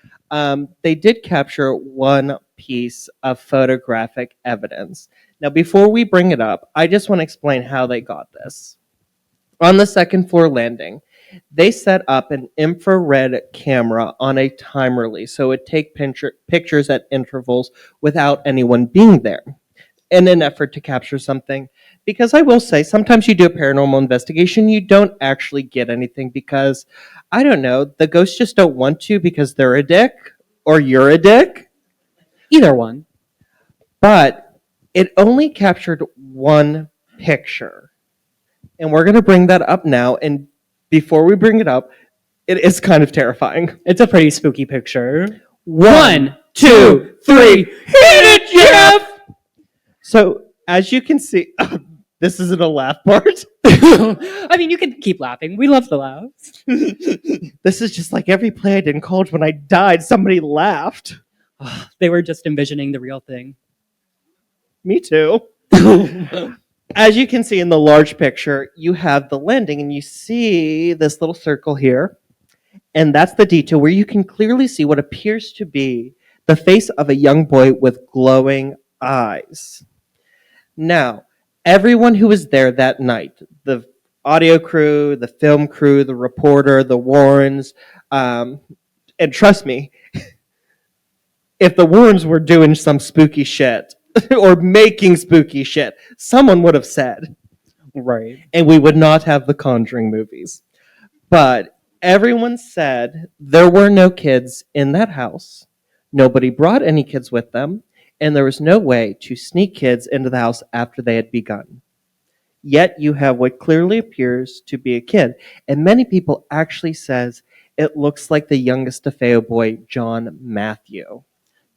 they did capture one piece of photographic evidence. Now, before we bring it up, I just want to explain how they got this. On the second floor landing, they set up an infrared camera on a time release, so it would take pictures at intervals without anyone being there in an effort to capture something. Because I will say, sometimes you do a paranormal investigation, you don't actually get anything because, I don't know, the ghosts just don't want to because they're a dick or you're a dick. Either one. But it only captured one picture. And we're going to bring that up now. And before we bring it up, it is kind of terrifying. It's a pretty spooky picture. 1, 2, 3. Hit it, Jeff! So, as you can see, this isn't a laugh part. I mean, you can keep laughing. We love the laughs. This is just like every play I did in college. When I died, somebody laughed. They were just envisioning the real thing. Me too. As you can see in the large picture, you have the landing and you see this little circle here. And that's the detail where you can clearly see what appears to be the face of a young boy with glowing eyes. Now, everyone who was there that night, the audio crew, the film crew, the reporter, the Warrens, and trust me, if the Warrens were doing some spooky shit, or making spooky shit, someone would have said. Right. And we would not have the Conjuring movies. But everyone said there were no kids in that house. Nobody brought any kids with them. And there was no way to sneak kids into the house after they had begun. Yet you have what clearly appears to be a kid. And many people actually says it looks like the youngest DeFeo boy, John Matthew.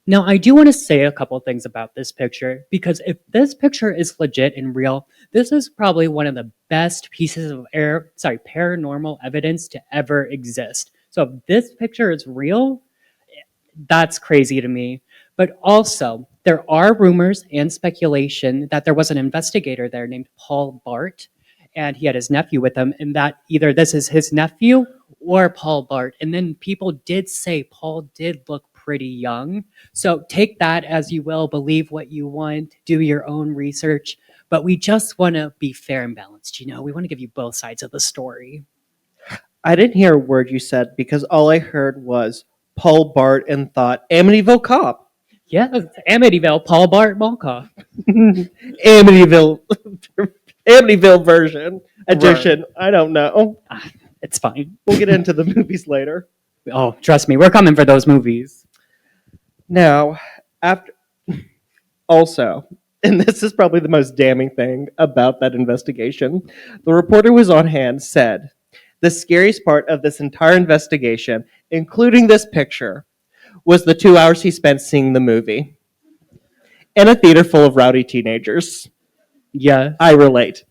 Now, I do want to say a couple things about this picture, because if this picture is legit and real, this is probably one of the best pieces of paranormal evidence to ever exist. So if this picture is real, that's crazy to me. But also, there are rumors and speculation that there was an investigator there named Paul Bart, and he had his nephew with him, and that either this is his nephew or Paul Bart. And then people did say Paul did look pretty young. So take that as you will, believe what you want, do your own research. But we just want to be fair and balanced, We want to give you both sides of the story. I didn't hear a word you said because all I heard was Paul Bart and thought Amityville Cop. Yeah, Amityville, Paul Bart Mall Cop. Amityville Amityville version, edition. I don't know. It's fine. We'll get into the movies later. Oh, trust me, we're coming for those movies. Now, after also, and this is probably the most damning thing about that investigation, the reporter who was on hand said, the scariest part of this entire investigation, including this picture, was the 2 hours he spent seeing the movie in a theater full of rowdy teenagers. Yeah. I relate.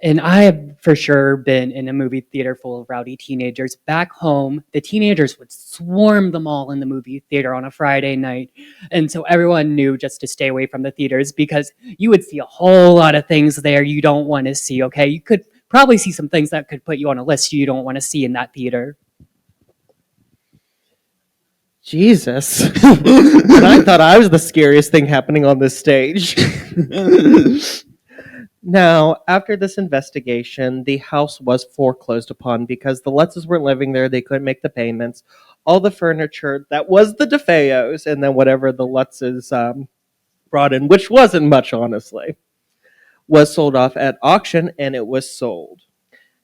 And I have for sure been in a movie theater full of rowdy teenagers. Back home, the teenagers would swarm the mall in the movie theater on a Friday night. And so everyone knew just to stay away from the theaters because you would see a whole lot of things there you don't want to see, okay? You could probably see some things that could put you on a list you don't want to see in that theater. Jesus. And I thought I was the scariest thing happening on this stage. Now, after this investigation, the house was foreclosed upon because the Lutzes weren't living there. They couldn't make the payments. All the furniture that was the DeFeos, and then whatever the Lutzes brought in, which wasn't much, honestly, was sold off at auction, and it was sold.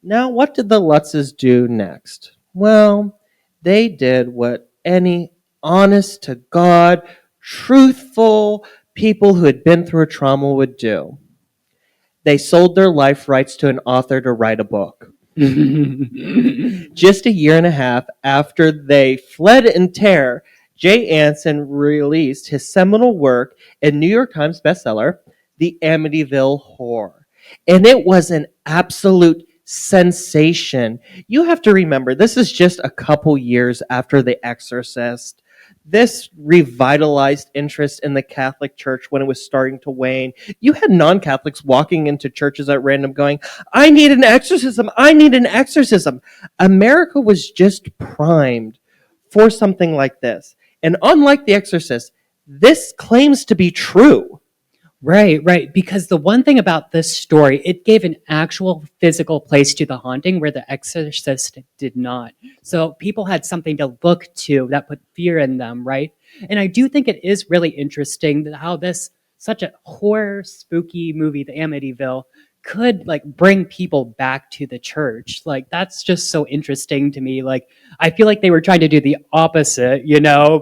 Now, what did the Lutzes do next? Well, they did what any honest to God, truthful people who had been through a trauma would do. They sold their life rights to an author to write a book. Just a year and a half after they fled in terror, Jay Anson released his seminal work and New York Times bestseller, The Amityville Horror. And it was an absolute sensation. You have to remember, this is just a couple years after The Exorcist. This revitalized interest in the Catholic Church when it was starting to wane. You had non-Catholics walking into churches at random going, I need an exorcism, I need an exorcism. America was just primed for something like this. And unlike The Exorcist, this claims to be true. Right. Because the one thing about this story, it gave an actual physical place to the haunting where The Exorcist did not. So people had something to look to that put fear in them, right? And I do think it is really interesting how this, such a horror, spooky movie, The Amityville, could like bring people back to the church. Like that's just so interesting to me. Like I feel like they were trying to do the opposite,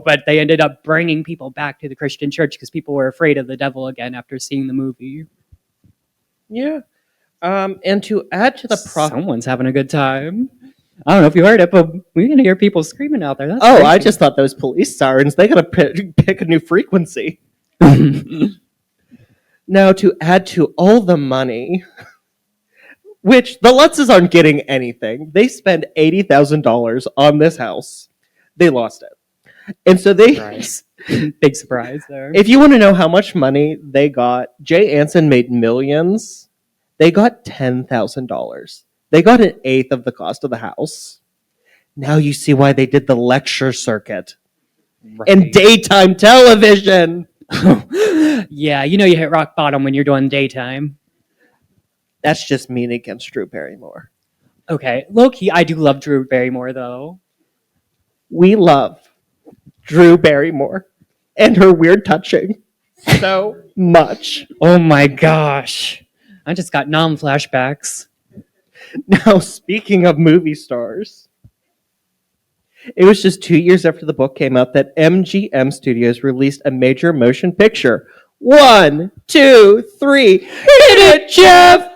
but they ended up bringing people back to the Christian church because people were afraid of the devil again after seeing the movie. Yeah. And to add to the someone's having a good time. I don't know if you heard it, but we're gonna hear people screaming out there. That's crazy. I just thought those police sirens. They gotta pick a new frequency. Now, to add to all the money, which the Lutzes aren't getting anything. They spend $80,000 on this house. They lost it. And so they... Big surprise there. If you want to know how much money they got, Jay Anson made millions. They got $10,000. They got an eighth of the cost of the house. Now you see why they did the lecture circuit. Right. And daytime television. Yeah, you hit rock bottom when you're doing daytime. That's just mean against Drew Barrymore. Okay, low-key, I do love Drew Barrymore, though. We love Drew Barrymore and her weird touching so much. Oh my gosh. I just got flashbacks. Now, speaking of movie stars, it was just 2 years after the book came out that MGM Studios released a major motion picture. 1, 2, 3, hit it, Jeff!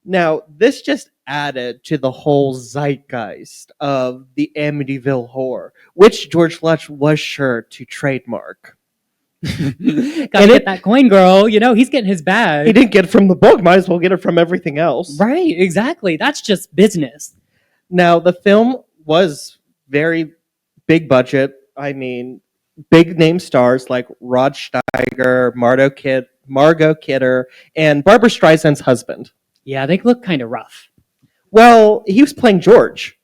Now, this just added to the whole zeitgeist of the Amityville Horror, which George Lutz was sure to trademark. Gotta get that coin, girl. He's getting his bag. He didn't get it from the book. Might as well get it from everything else. Right, exactly. That's just business. Now, the film was very big budget. I mean, big name stars like Rod Steiger, Margot Kidder, and Barbra Streisand's husband. Yeah, they look kind of rough. Well, he was playing George.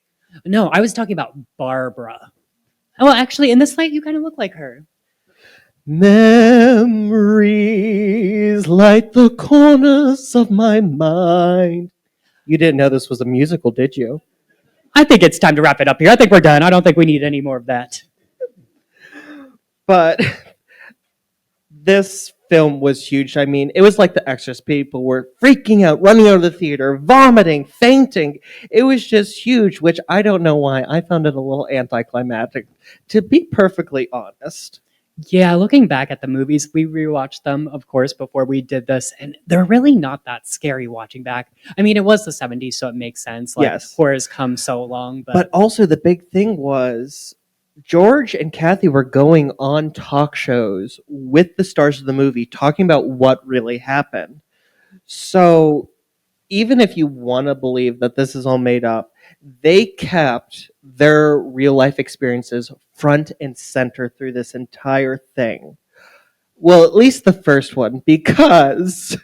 No, I was talking about Barbara. Oh, well, actually, in this light, you kind of look like her. Memories light the corners of my mind. You didn't know this was a musical, did you? I think it's time to wrap it up here. I think we're done. I don't think we need any more of that. But this film was huge. I mean, it was like The Exorcist. People were freaking out, running out of the theater, vomiting, fainting. It was just huge, which I don't know why. I found it a little anticlimactic, to be perfectly honest. Yeah, looking back at the movies, we rewatched them, of course, before we did this, and they're really not that scary watching back. I mean, it was the 70s, so it makes sense. Like, Yes. horror's come so long, But also, the big thing was George and Kathy were going on talk shows with the stars of the movie talking about what really happened. So even if you want to believe that this is all made up, they kept their real life experiences front and center through this entire thing. Well, at least the first one, because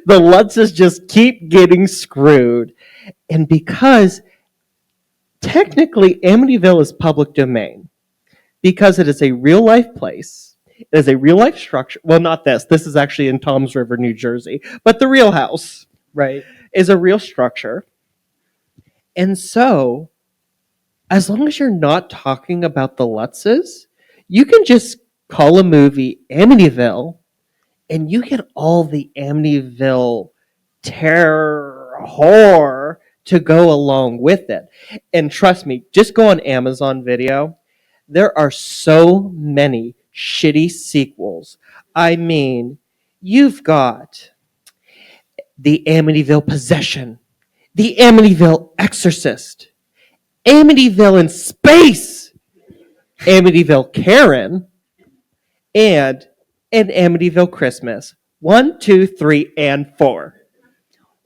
the Lutzes just keep getting screwed. And because technically Amityville is public domain, because it is a real life place. It is a real life structure. Well, not this. This is actually in Toms River, New Jersey. But the real house right. is a real structure. And so, as long as you're not talking about the Lutzes, you can just call a movie Amityville, and you get all the Amityville terror, horror to go along with it. And trust me, just go on Amazon Video. There are so many shitty sequels. I mean, you've got the Amityville Possession, the Amityville Exorcist, Amityville in Space, Amityville Karen, and an Amityville Christmas. 1, 2, 3, and 4.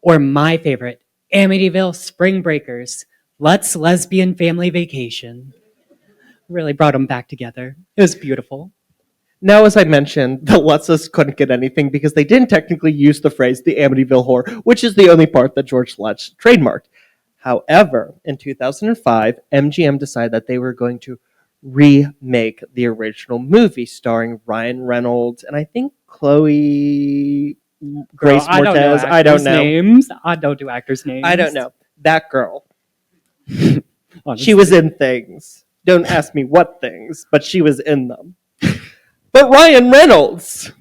Or my favorite, Amityville Spring Breakers. Let's Lesbian Family Vacation. Really brought them back together. It was beautiful. Now, as I mentioned, the Lutzes couldn't get anything because they didn't technically use the phrase the Amityville horror, which is the only part that George Lutz trademarked. However, in 2005, MGM decided that they were going to remake the original movie starring Ryan Reynolds and I think Chloe Grace Girl, Moretz. I don't know. Names. I don't do actors' names. I don't know. That girl. Honestly. She was in things. Don't ask me what things, but she was in them. But Ryan Reynolds,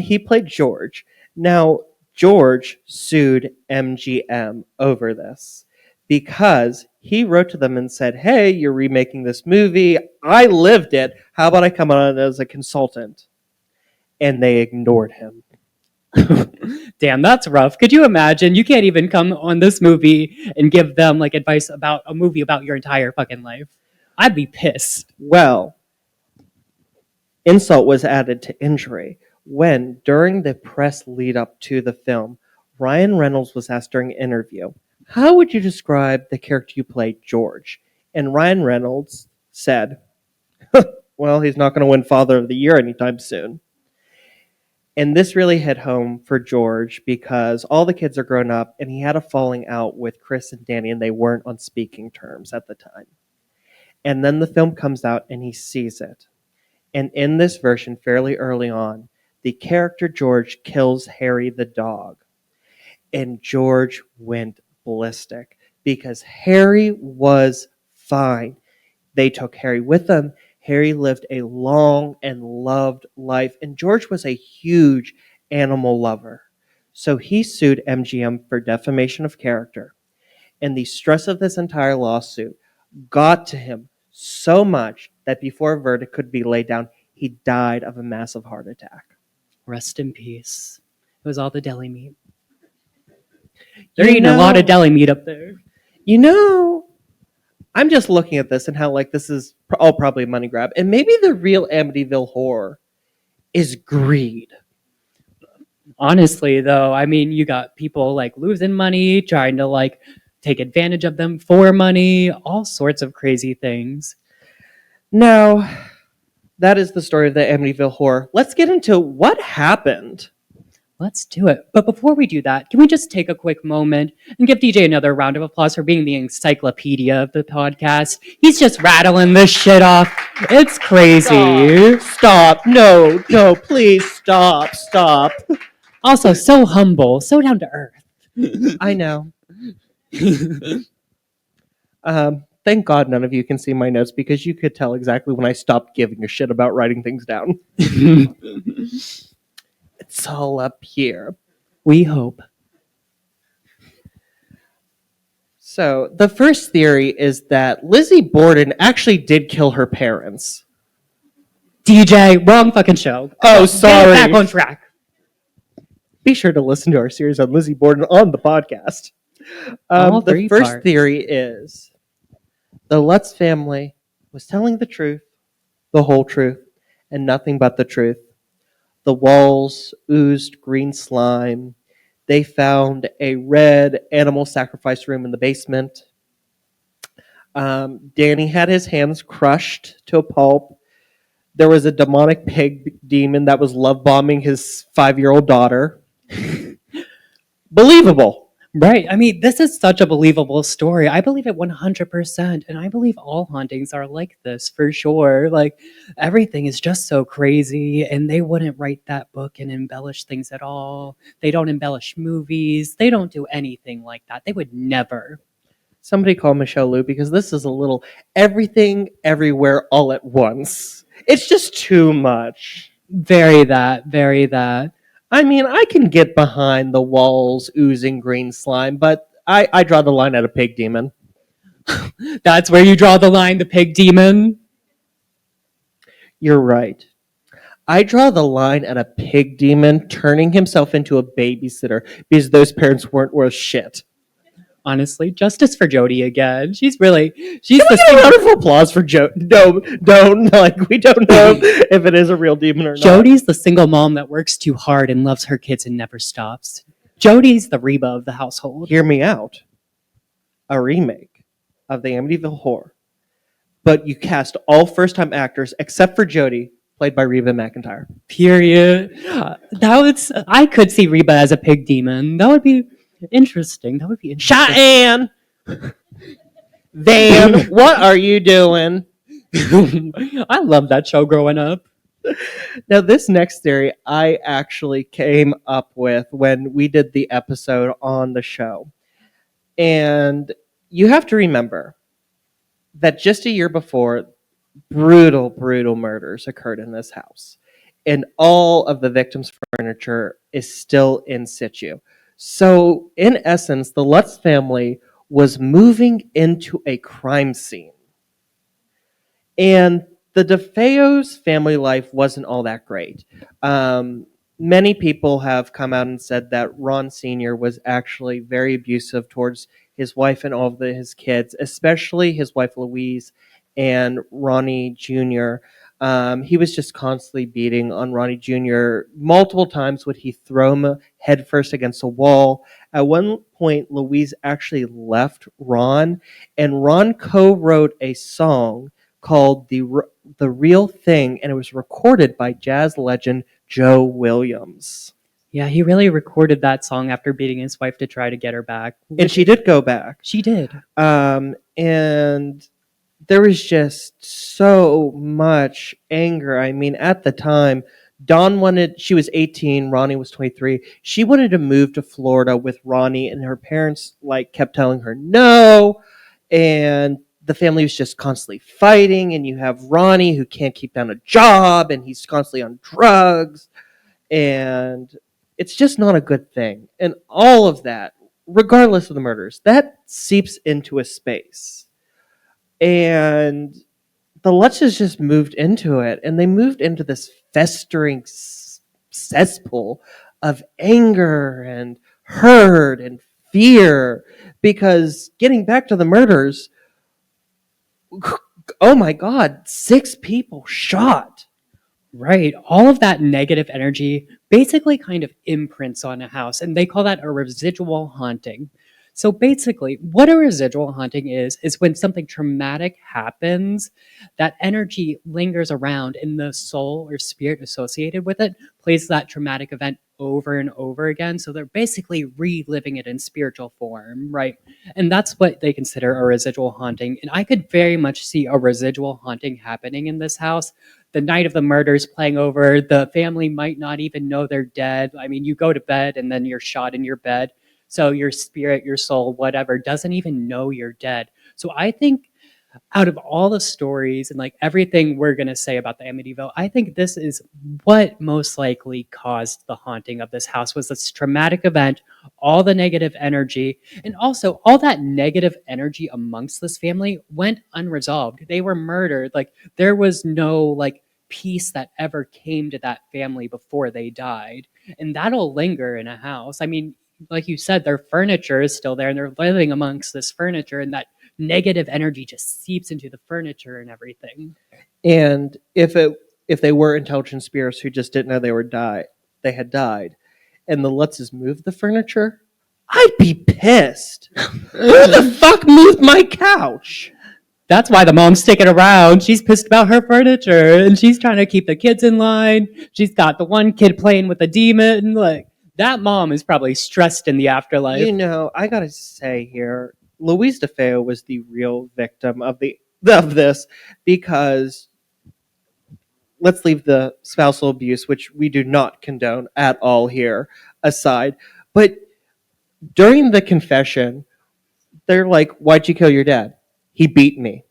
he played George. Now, George sued MGM over this because he wrote to them and said, hey, you're remaking this movie. I lived it. How about I come on as a consultant? And they ignored him. Damn, that's rough. Could you imagine? You can't even come on this movie and give them like advice about a movie about your entire fucking life. I'd be pissed. Well, insult was added to injury when, during the press lead up to the film, Ryan Reynolds was asked during an interview, how would you describe the character you played, George? And Ryan Reynolds said, well, he's not going to win Father of the Year anytime soon. And this really hit home for George because all the kids are grown up and he had a falling out with Chris and Danny and they weren't on speaking terms at the time. And then the film comes out and he sees it. And in this version, fairly early on, the character George kills Harry the dog. And George went ballistic because Harry was fine. They took Harry with them. Harry lived a long and loved life. And George was a huge animal lover. So he sued MGM for defamation of character. And the stress of this entire lawsuit got to him so much that before a verdict could be laid down, he died of a massive heart attack. Rest in peace. It was all the deli meat. They're eating a lot of deli meat up there. You know, I'm just looking at this and how like this is all probably a money grab. And maybe the real Amityville horror is greed. Honestly, though, I mean, you got people like losing money, trying to like take advantage of them for money, all sorts of crazy things. Now, that is the story of the Amityville horror. Let's get into what happened. Let's do it. But before we do that, can we just take a quick moment and give DJ another round of applause for being the encyclopedia of the podcast? He's just rattling this shit off. It's crazy. Stop. No, please stop. Also, so humble, so down to earth. I know. Thank God none of you can see my notes because you could tell exactly when I stopped giving a shit about writing things down. It's all up here. We hope. So the first theory is that Lizzie Borden actually did kill her parents. DJ, wrong fucking show. Oh, Get sorry. back on track. Be sure to listen to our series on Lizzie Borden on the podcast. All The three first parts. theory is the Lutz family was telling the truth, the whole truth, and nothing but the truth. The walls oozed green slime. They found a red animal sacrifice room in the basement. Danny had his hands crushed to a pulp. There was a demonic pig demon that was love bombing his 5-year-old daughter. Believable. Right. I mean, this is such a believable story. I believe it 100%. And I believe all hauntings are like this for sure. Like, everything is just so crazy. And they wouldn't write that book and embellish things at all. They don't embellish movies. They don't do anything like that. They would never. Somebody call Michelle Liu because this is a little everything, everywhere, all at once. It's just too much. Very that. Very that. I mean, I can get behind the walls oozing green slime, but I draw the line at a pig demon. That's where you draw the line, the pig demon. You're right. I draw the line at a pig demon turning himself into a babysitter because those parents weren't worth shit. Honestly, justice for Jodie again. She's Can the we get a round of applause for Joe? No, don't. Like, we don't know if it is a real demon or not. Jodie's the single mom that works too hard and loves her kids and never stops. Jodie's the Reba of the household. Hear me out. A remake of the Amityville Horror, but you cast all first-time actors except for Jodie, played by Reba McEntire. Period. I could see Reba as a pig demon. That would be interesting. Cheyenne! Van, what are you doing? I love that show growing up. Now, this next theory I actually came up with when we did the episode on the show. And you have to remember that just a year before, brutal, brutal murders occurred in this house. And all of the victims' furniture is still in situ. So, in essence, the Lutz family was moving into a crime scene. And the DeFeo's family life wasn't all that great. Many people have come out and said that Ron Sr. was actually very abusive towards his wife and all of his kids, especially his wife Louise and Ronnie Jr. He was just constantly beating on Ronnie Jr. Multiple times would he throw him headfirst against a wall. At one point, Louise actually left Ron, and Ron co-wrote a song called The Real Thing, and it was recorded by jazz legend Joe Williams. Yeah, he really recorded that song after beating his wife to try to get her back. And she did go back. She did. And there was just so much anger. I mean, at the time, she was 18, Ronnie was 23. She wanted to move to Florida with Ronnie, and her parents kept telling her no. And the family was just constantly fighting, and you have Ronnie who can't keep down a job, and he's constantly on drugs, and it's just not a good thing. And all of that, regardless of the murders, that seeps into a space. And the Lutzes just moved into it, and they moved into this festering cesspool of anger and hurt and fear, because getting back to the murders, oh my God, 6 people shot. Right. All of that negative energy basically kind of imprints on a house, and they call that a residual haunting. So basically, what a residual haunting is when something traumatic happens, that energy lingers around, and the soul or spirit associated with it plays that traumatic event over and over again. So they're basically reliving it in spiritual form, right? And that's what they consider a residual haunting. And I could very much see a residual haunting happening in this house. The night of the murders playing over, the family might not even know they're dead. I mean, you go to bed and then you're shot in your bed. So your spirit, your soul, whatever, doesn't even know you're dead. So I think out of all the stories and like everything we're going to say about the Amityville, I think this is what most likely caused the haunting of this house was this traumatic event, all the negative energy, and also all that negative energy amongst this family went unresolved. They were murdered. Like there was no like peace that ever came to that family before they died. And that'll linger in a house. I mean, like you said, their furniture is still there and they're living amongst this furniture, and that negative energy just seeps into the furniture and everything. And if they were intelligent spirits who just didn't know they had died, and the Lutzes moved the furniture, I'd be pissed. Who the fuck moved my couch? That's why the mom's sticking around. She's pissed about her furniture and she's trying to keep the kids in line. She's got the one kid playing with a demon. Like that mom is probably stressed in the afterlife. You know, I gotta say here, Louise DeFeo was the real victim of this, because let's leave the spousal abuse, which we do not condone at all here, aside. But during the confession, they're like, "Why'd you kill your dad?" "He beat me."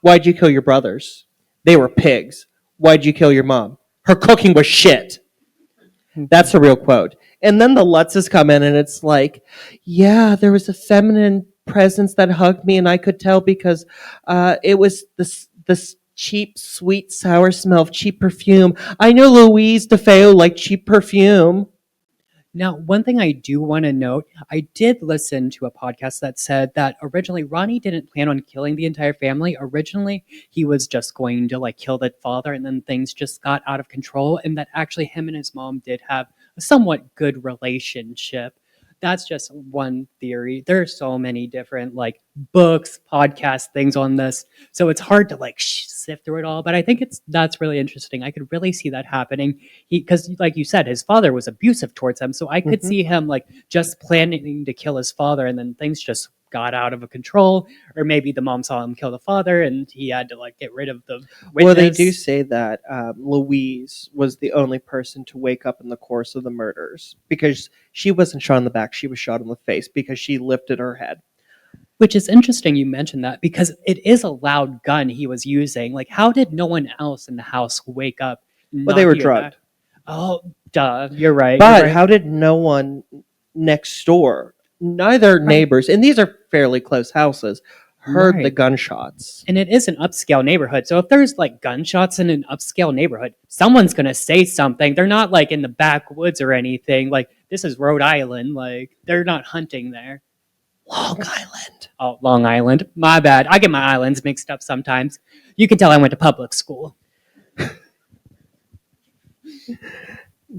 "Why'd you kill your brothers?" "They were pigs." "Why'd you kill your mom?" "Her cooking was shit." That's a real quote. And then the Lutzes come in and it's like, yeah, there was a feminine presence that hugged me, and I could tell because it was this cheap, sweet, sour smell of cheap perfume. I know Louise DeFeo liked cheap perfume. Now, one thing I do want to note, I did listen to a podcast that said that originally Ronnie didn't plan on killing the entire family. Originally, he was just going to like kill the father, and then things just got out of control, and that actually him and his mom did have a somewhat good relationship. That's just one theory. There are so many different like books, podcasts, things on this, so it's hard to like sift through it all. But I think that's really interesting. I could really see that happening. Because like you said, his father was abusive towards him, so I could see him like just planning to kill his father, and then things just got out of control, or maybe the mom saw him kill the father and he had to like get rid of the witness. Well, they do say that Louise was the only person to wake up in the course of the murders, because she wasn't shot in the back, she was shot in the face because she lifted her head. Which is interesting you mentioned that, because it is a loud gun he was using. Like, how did no one else in the house wake up? Well, they were drugged. Oh, duh. You're right. But you're right. how did no one next door, neither neighbors, and these are fairly close houses, heard the Right. gunshots? And it is an upscale neighborhood. So if there's like gunshots in an upscale neighborhood, someone's going to say something. They're not like in the backwoods or anything. Like, this is Rhode Island. Like, they're not hunting there. Long Island. Oh, Long Island. My bad. I get my islands mixed up sometimes. You can tell I went to public school.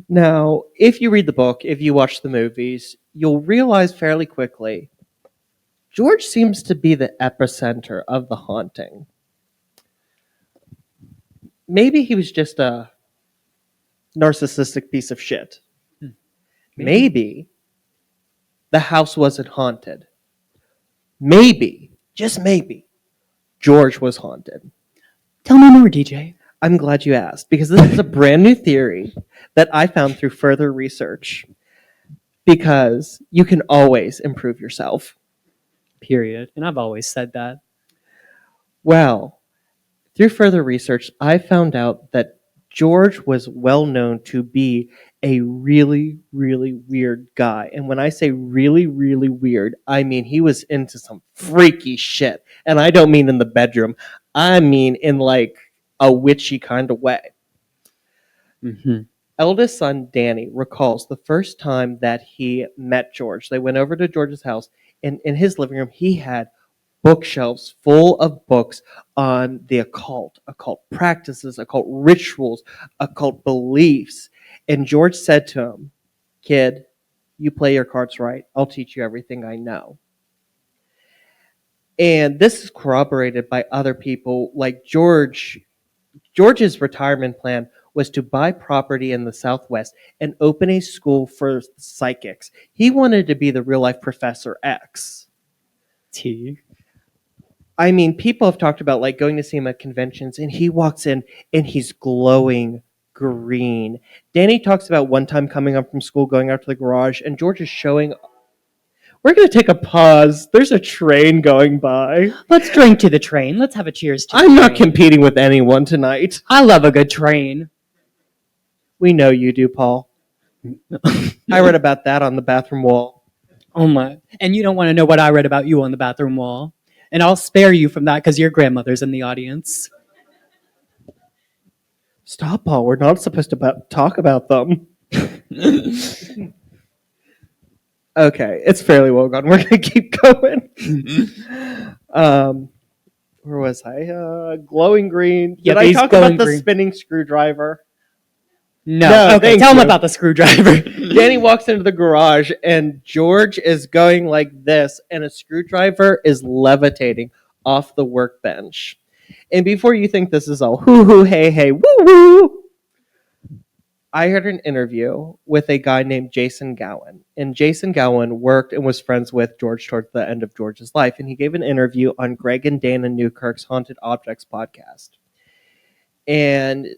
Now, if you read the book, if you watch the movies, you'll realize fairly quickly George seems to be the epicenter of the haunting. Maybe he was just a narcissistic piece of shit. Maybe the house wasn't haunted. Maybe, just maybe, George was haunted. Tell me more, DJ. I'm glad you asked, because this is a brand new theory that I found through further research. Because you can always improve yourself. Period. And I've always said that. Well, through further research, I found out that George was well known to be a really, really weird guy. And when I say really, really weird, I mean he was into some freaky shit. And I don't mean in the bedroom. I mean in like a witchy kind of way. Mm-hmm. Eldest son Danny recalls the first time that he met George. They went over to George's house, and in his living room, he had bookshelves full of books on the occult practices, occult rituals, occult beliefs. And George said to him, "Kid, you play your cards right. I'll teach you everything I know." And this is corroborated by other people like George. George's retirement plan was to buy property in the Southwest and open a school for psychics. He wanted to be the real life Professor X. T. I mean, people have talked about like going to see him at conventions, and he walks in and he's glowing green. Danny talks about one time coming up from school, going out to the garage, and George is showing We're going to take a pause. There's a train going by. Let's drink to the train. Let's have a cheers to I'm the not train. competing with anyone tonight. I love a good train. We know you do, Paul. I read about that on the bathroom wall. Oh my. And you don't want to know what I read about you on the bathroom wall. And I'll spare you from that because your grandmother's in the audience. Stop, Paul. We're not supposed to talk about them. Okay, it's fairly well gone. We're going to keep going. Where was I? Glowing green. Yeah, Did I these talk glowing about the green. spinning screwdriver? No. Okay, thank tell him you. about the screwdriver. Danny walks into the garage, and George is going like this, and a screwdriver is levitating off the workbench. And before you think this is all hoo-hoo, hey, woo-woo, I heard an interview with a guy named Jason Gowan. And Jason Gowan worked and was friends with George towards the end of George's life. And he gave an interview on Greg and Dana Newkirk's Haunted Objects podcast. And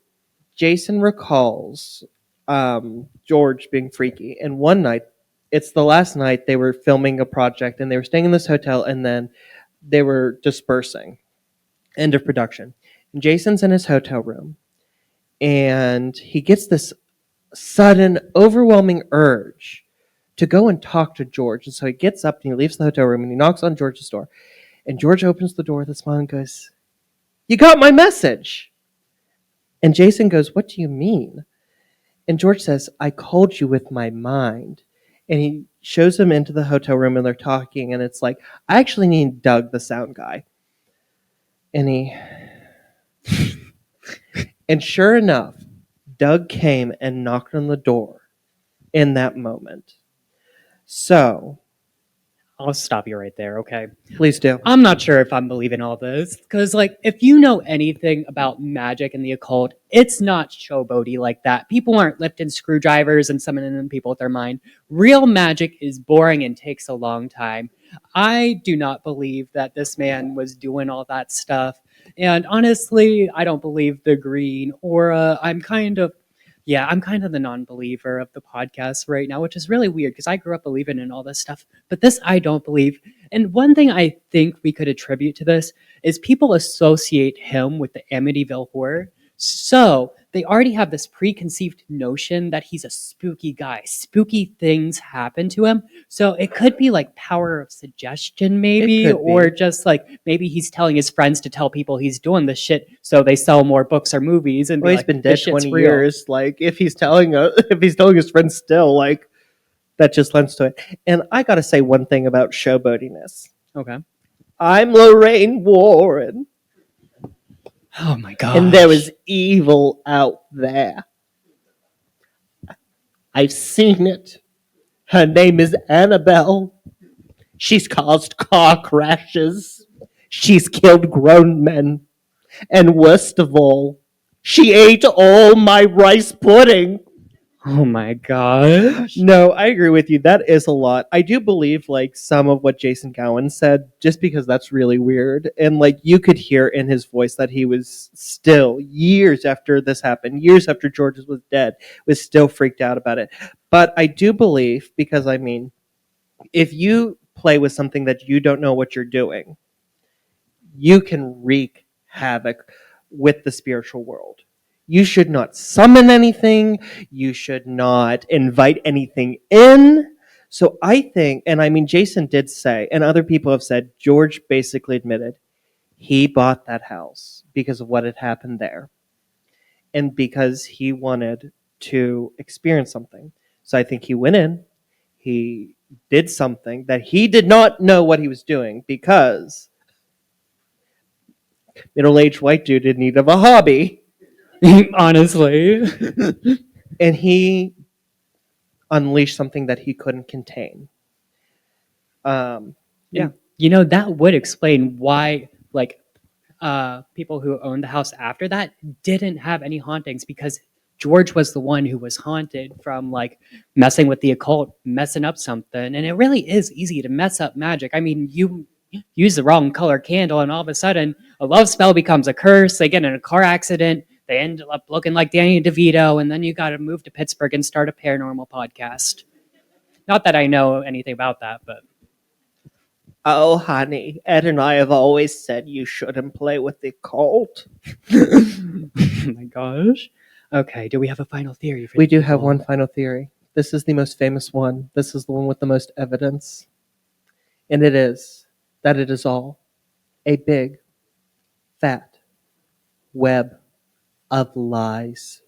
Jason recalls George being freaky. And one night, it's the last night, they were filming a project and they were staying in this hotel and then they were dispersing. End of production. And Jason's in his hotel room and he gets this sudden, overwhelming urge to go and talk to George. And so he gets up and he leaves the hotel room and he knocks on George's door. And George opens the door with a smile and goes, "You got my message." And Jason goes, "What do you mean?" And George says, "I called you with my mind." And he shows him into the hotel room and they're talking. And it's like, I actually need Doug, the sound guy. And and sure enough, Doug came and knocked on the door in that moment. So, I'll stop you right there, okay? please do. I'm not sure if I'm believing all this. Because, like, if you know anything about magic and the occult, it's not showboaty like that. People aren't lifting screwdrivers and summoning people with their mind. Real magic is boring and takes a long time. I do not believe that this man was doing all that stuff. And honestly, I don't believe the green aura. I'm kind of the non-believer of the podcast right now, which is really weird because I grew up believing in all this stuff. But this I don't believe. And one thing I think we could attribute to this is people associate him with the Amityville horror. So they already have this preconceived notion that he's a spooky guy. Spooky things happen to him. So it could be like power of suggestion, maybe, It could be. or just like maybe he's telling his friends to tell people he's doing this shit so they sell more books or movies. And Well, be he's like, been "This dead shit's 20 real." years. Like, if he's telling his friends still, like, that just lends to it. And I got to say one thing about showboatiness. Okay. I'm Lorraine Warren, Oh my god. and there is evil out there. I've seen it. Her name is Annabelle. She's caused car crashes. She's killed grown men. And worst of all, she ate all my rice pudding. Oh my gosh. No, I agree with you. That is a lot. I do believe like some of what Jason Gowan said, just because that's really weird. And like you could hear in his voice that he was still, years after this happened, years after George was dead, was still freaked out about it. But I do believe, because I mean, if you play with something that you don't know what you're doing, you can wreak havoc with the spiritual world. You should not summon anything. You should not invite anything in. So I think, and I mean, Jason did say, and other people have said, George basically admitted he bought that house because of what had happened there and because he wanted to experience something. So I think he went in, he did something that he did not know what he was doing because middle-aged white dude in need of a hobby. Honestly. And he unleashed something that he couldn't contain. Yeah. You know, that would explain why, like, people who owned the house after that didn't have any hauntings because George was the one who was haunted from, like, messing with the occult, messing up something. And it really is easy to mess up magic. I mean, you use the wrong color candle, and all of a sudden, a love spell becomes a curse. They get in a car accident. They end up looking like Danny DeVito, and then you got to move to Pittsburgh and start a paranormal podcast. Not that I know anything about that, but Oh, honey, Ed and I have always said you shouldn't play with the cult. Oh my gosh. Okay, do we have a final theory for We the do have people? one final theory. This is the most famous one. This is the one with the most evidence. And it is that it is all a big, fat web of lies.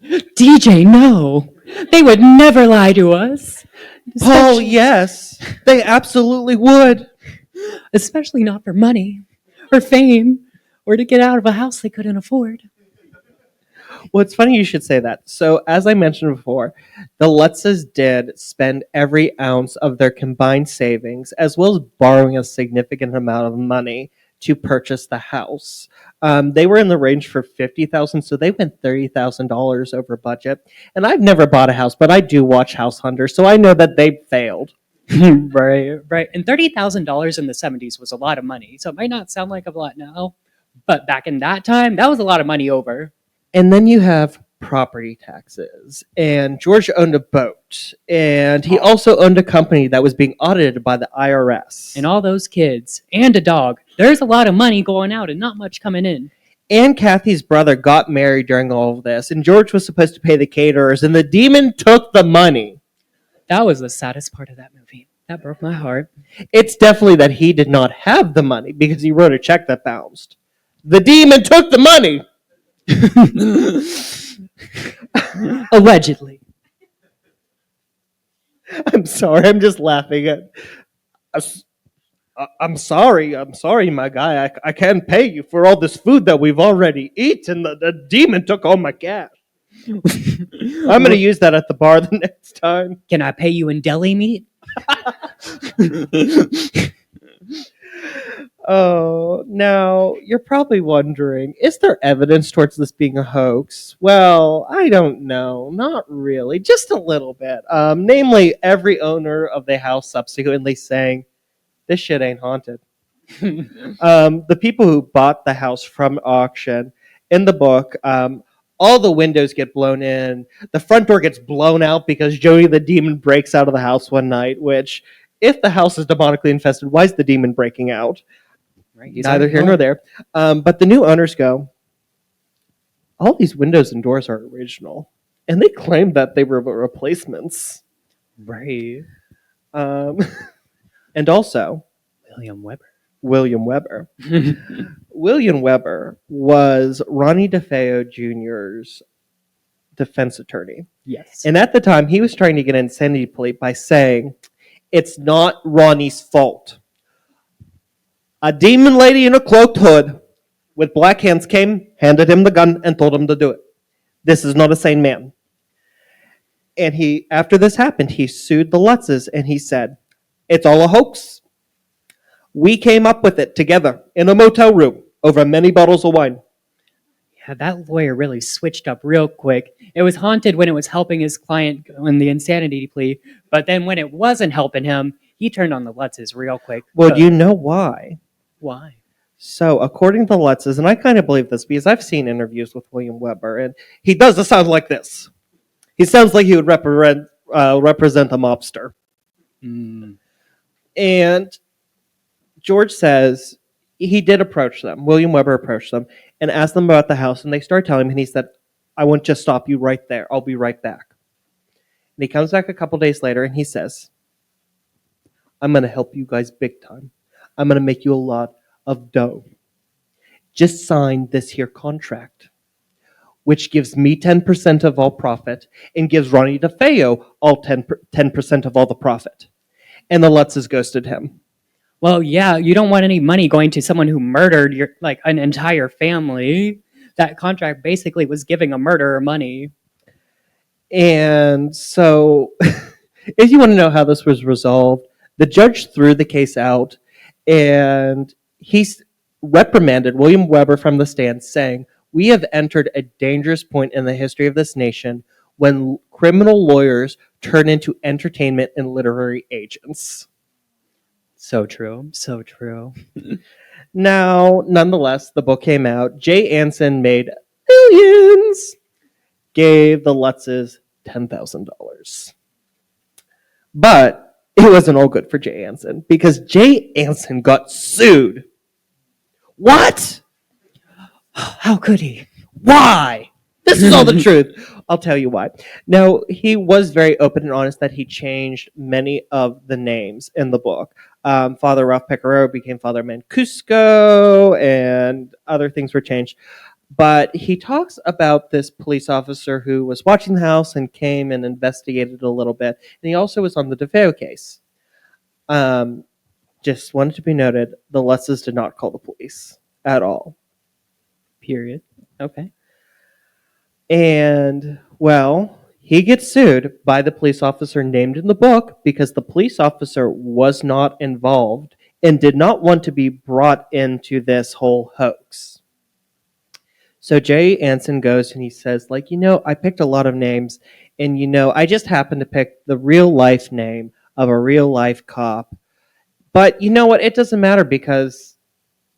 DJ, no! They would never lie to us. Paul, Especially- yes, they absolutely would. Especially not for money, or fame, or to get out of a house they couldn't afford. Well, it's funny you should say that. So, as I mentioned before, the Lutzes did spend every ounce of their combined savings, as well as borrowing a significant amount of money to purchase the house. They were in the range for $50,000, so they went $30,000 over budget. And I've never bought a house, but I do watch House Hunters, so I know that they failed. Right, right. And $30,000 in the 70s was a lot of money, so it might not sound like a lot now. But back in that time, that was a lot of money over. And then you have property taxes. And George owned a boat. And he also owned a company that was being audited by the IRS. And all those kids, and a dog. There's a lot of money going out and not much coming in. And Kathy's brother got married during all of this. And George was supposed to pay the caterers. And the demon took the money. That was the saddest part of that movie. That broke my heart. It's definitely that he did not have the money because he wrote a check that bounced. The demon took the money. Allegedly. I'm sorry. I'm just laughing at. I'm sorry. I'm sorry, my guy. I can't pay you for all this food that we've already eaten. The demon took all my cash. I'm going to use that at the bar the next time. Can I pay you in deli meat? Oh, now you're probably wondering, is there evidence towards this being a hoax? Well, I don't know. Not really. Just a little bit. Namely, every owner of the house subsequently saying, this shit ain't haunted. The people who bought the house from auction, in the book, all the windows get blown in. The front door gets blown out because Jody the demon breaks out of the house one night, which, if the house is demonically infested, why is the demon breaking out? Right, Neither here nor there. But the new owners go, all these windows and doors are original. And they claim that they were replacements. Right. And also, William Weber. William Weber. William Weber was Ronnie DeFeo Jr.'s defense attorney. Yes. And at the time, he was trying to get an insanity plea by saying, it's not Ronnie's fault. A demon lady in a cloaked hood with black hands came, handed him the gun, and told him to do it. This is not a sane man. And after this happened, he sued the Lutzes, and he said, it's all a hoax. We came up with it together in a motel room over many bottles of wine. Yeah, that lawyer really switched up real quick. It was haunted when it was helping his client in the insanity plea, but then when it wasn't helping him, he turned on the Lutzes real quick. Well, you know why? Why? So, according to the Lutzes, and I kind of believe this because I've seen interviews with William Weber, and he does sound like this. He sounds like he would represent a mobster. And George says he did approach them. William Weber approached them and asked them about the house, and they started telling him, and he said, I won't just stop you right there. I'll be right back. And he comes back a couple days later, and he says, I'm going to help you guys big time. I'm going to make you a lot of dough. Just sign this here contract, which gives me 10% of all profit and gives Ronnie DeFeo all 10% of all the profit. And the Lutzes ghosted him. Well, yeah, you don't want any money going to someone who murdered an entire family. That contract basically was giving a murderer money. And so, if you want to know how this was resolved, the judge threw the case out, and he reprimanded William Weber from the stand, saying, we have entered a dangerous point in the history of this nation when criminal lawyers turn into entertainment and literary agents. So true. So true. Now, nonetheless, the book came out. Jay Anson made millions, gave the Lutzes $10,000. But it wasn't all good for Jay Anson because Jay Anson got sued. What? How could he? Why? This is all the truth. I'll tell you why. Now, he was very open and honest that he changed many of the names in the book. Father Ralph Pecoraro became Father Mancuso, and other things were changed. But he talks about this police officer who was watching the house and came and investigated a little bit. And he also was on the DeFeo case. Just wanted to be noted, the Lutzes did not call the police at all. Period. Okay. And, well, he gets sued by the police officer named in the book because the police officer was not involved and did not want to be brought into this whole hoax. So Jay Anson goes and he says, like, I picked a lot of names, and, I just happened to pick the real life name of a real life cop. But you know what? It doesn't matter because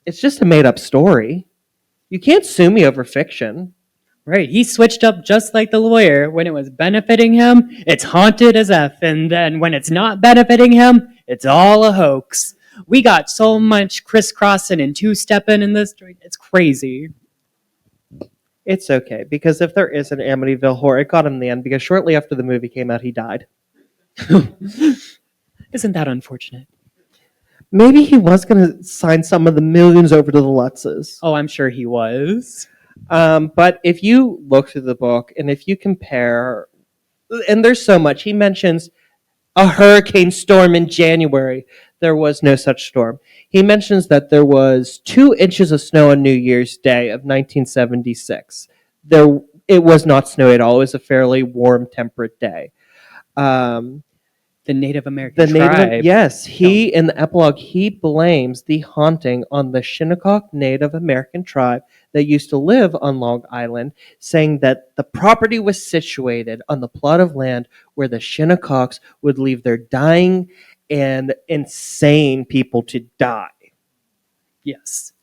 it's just a made up story. You can't sue me over fiction. Right, he switched up just like the lawyer. When it was benefiting him, it's haunted as F, and then when it's not benefiting him, it's all a hoax. We got so much crisscrossing and two-stepping in this. It's crazy. It's okay, because if there is an Amityville horror, it got him in the end, because shortly after the movie came out, he died. Isn't that unfortunate? Maybe he was going to sign some of the millions over to the Lutzes. Oh, I'm sure he was. But if you look through the book, and if you compare, and there's so much, he mentions a hurricane storm in January. There was no such storm. He mentions that there was 2 inches of snow on New Year's Day of 1976. It was not snowy at all. It was a fairly warm, temperate day. The Native American tribe. Yes, in the epilogue, he blames the haunting on the Shinnecock Native American tribe that used to live on Long Island, saying that the property was situated on the plot of land where the Shinnecocks would leave their dying and insane people to die. Yes.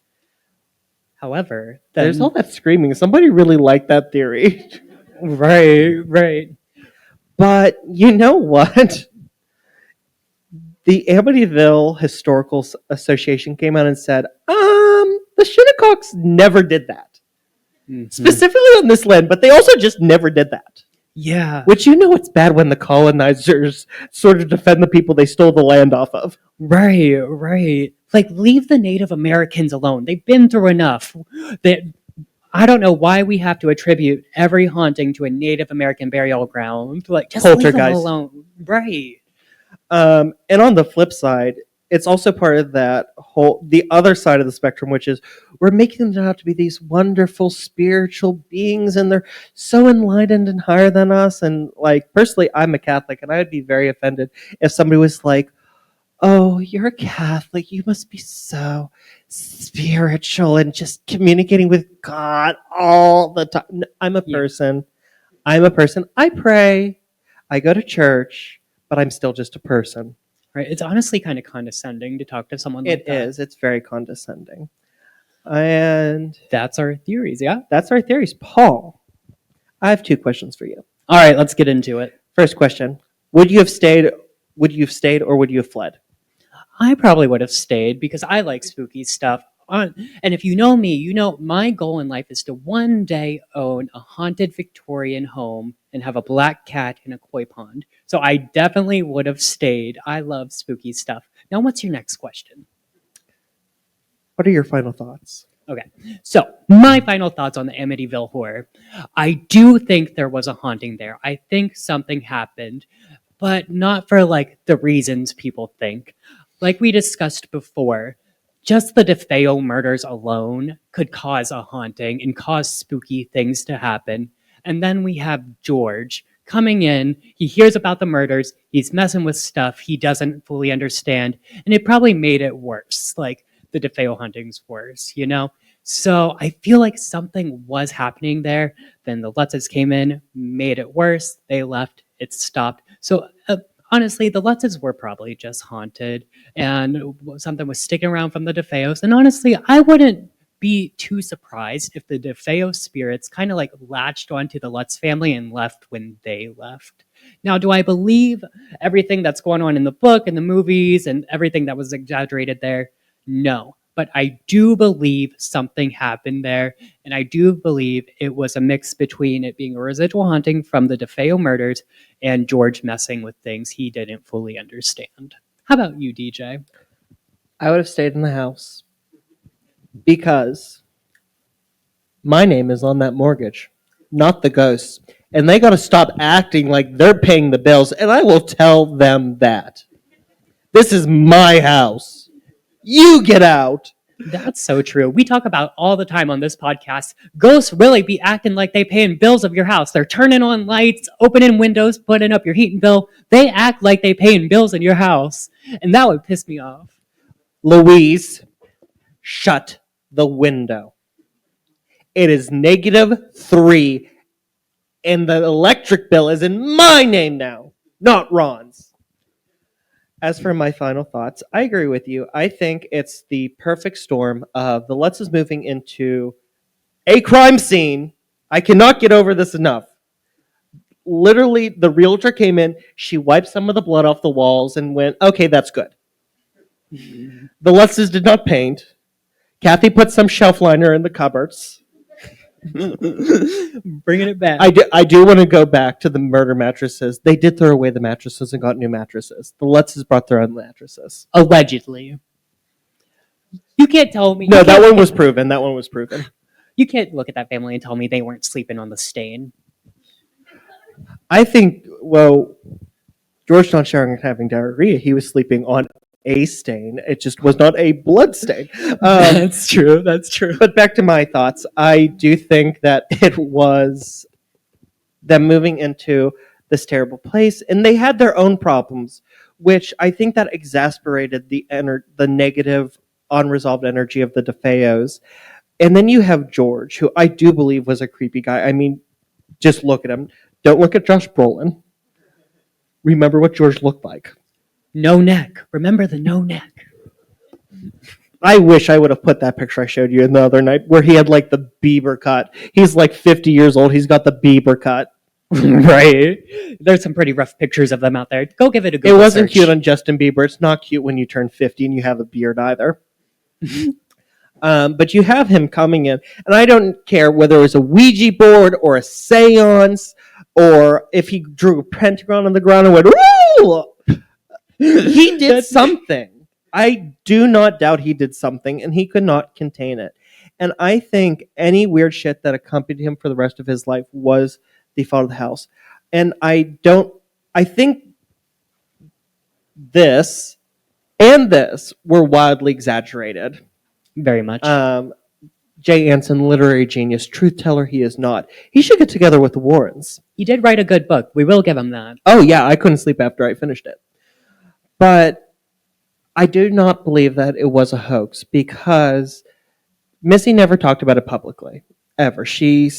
However, there's all that screaming. Somebody really liked that theory. Right. But you know what? The Amityville Historical Association came out and said, the Shinnecocks never did that. Mm-hmm. Specifically on this land, but they also just never did that. Yeah. Which it's bad when the colonizers sort of defend the people they stole the land off of. Right. Like, leave the Native Americans alone. They've been through enough. I don't know why we have to attribute every haunting to a Native American burial ground. Like, just leave them alone. Right. And on the flip side, it's also part of the other side of the spectrum, which is we're making them out to be these wonderful spiritual beings, and they're so enlightened and higher than us. And like, personally, I'm a Catholic, and I would be very offended if somebody was like, "Oh, you're a Catholic, you must be so spiritual and just communicating with God all the time." No, I'm a person. I pray. I go to church. But I'm still just a person. Right. It's honestly kind of condescending to talk to someone like that. It is. It's very condescending. And that's our theories, yeah? That's our theories. Paul, I have 2 questions for you. All right, let's get into it. First question. Would you have stayed or would you have fled? I probably would have stayed because I like spooky stuff. And if you know me, you know my goal in life is to one day own a haunted Victorian home and have a black cat in a koi pond. So I definitely would have stayed. I love spooky stuff. Now, what's your next question? What are your final thoughts? Okay, so my final thoughts on the Amityville horror. I do think there was a haunting there. I think something happened, but not for like the reasons people think. Like we discussed before, just the DeFeo murders alone could cause a haunting and cause spooky things to happen. And then we have George coming in. He hears about the murders. He's messing with stuff he doesn't fully understand. And it probably made it worse. Like the DeFeo hunting's worse, you know? So I feel like something was happening there. Then the Lutzes came in, made it worse. They left. It stopped. So honestly, the Lutzes were probably just haunted and something was sticking around from the DeFeos. And honestly, I wouldn't be too surprised if the DeFeo spirits kind of like latched onto the Lutz family and left when they left. Now, do I believe everything that's going on in the book and the movies and everything that was exaggerated there? No. But I do believe something happened there, and I do believe it was a mix between it being a residual haunting from the DeFeo murders and George messing with things he didn't fully understand. How about you, DJ? I would have stayed in the house because my name is on that mortgage, not the ghosts. And they got to stop acting like they're paying the bills, and I will tell them that. This is my house. You get out. That's so true. We talk about all the time on this podcast. Ghosts really be acting like they paying bills of your house. They're turning on lights, opening windows, putting up your heating bill. They act like they paying bills in your house. And that would piss me off. Louise, shut the window. It is -3, and the electric bill is in my name now, not Ron's. As for my final thoughts, I agree with you. I think it's the perfect storm of the Lutz is moving into a crime scene. I cannot get over this enough. Literally, the realtor came in, she wiped some of the blood off the walls and went, okay, that's good. The Lutzes did not paint. Kathy put some shelf liner in the cupboards. Bringing it back. I do want to go back to the murder mattresses. They did throw away the mattresses and got new mattresses. The Lutzes brought their own mattresses. Allegedly. You can't tell me. No, that one was proven. That one was proven. You can't look at that family and tell me they weren't sleeping on the stain. I think, well, George not showering and having diarrhea. He was sleeping on a stain. It just was not a blood stain. That's true. That's true. But back to my thoughts. I do think that it was them moving into this terrible place, and they had their own problems, which I think that exasperated the negative, unresolved energy of the DeFeos. And then you have George, who I do believe was a creepy guy. I mean, just look at him. Don't look at Josh Brolin. Remember what George looked like. No neck. Remember the no neck. I wish I would have put that picture I showed you the other night where he had like the Bieber cut. He's like 50 years old. He's got the Bieber cut. Right. There's some pretty rough pictures of them out there. Go give it a It Google wasn't search. cute on Justin Bieber. It's not cute when you turn 50 and you have a beard either. But you have him coming in, and I don't care whether it was a Ouija board or a seance or if he drew a pentagon on the ground and went, "Ooh!" He did something. I do not doubt he did something, and he could not contain it. And I think any weird shit that accompanied him for the rest of his life was the fall of the house. And I think this and this were wildly exaggerated. Very much. Jay Anson, literary genius, truth teller he is not. He should get together with the Warrens. He did write a good book. We will give him that. Oh yeah, I couldn't sleep after I finished it. But I do not believe that it was a hoax because Missy never talked about it publicly, ever. She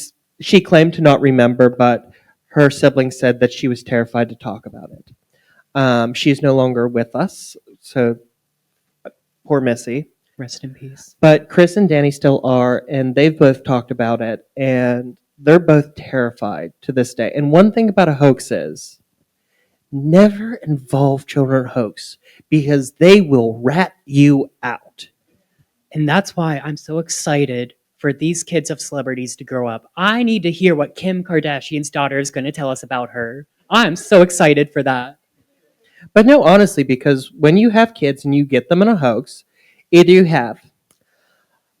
claimed to not remember, but her siblings said that she was terrified to talk about it. She's no longer with us, so poor Missy. Rest in peace. But Chris and Danny still are, and they've both talked about it, and they're both terrified to this day. And one thing about a hoax is never involve children in a hoax because they will rat you out. And that's why I'm so excited for these kids of celebrities to grow up. I need to hear what Kim Kardashian's daughter is going to tell us about her. I'm so excited for that. But no, honestly, because when you have kids and you get them in a hoax, either you have,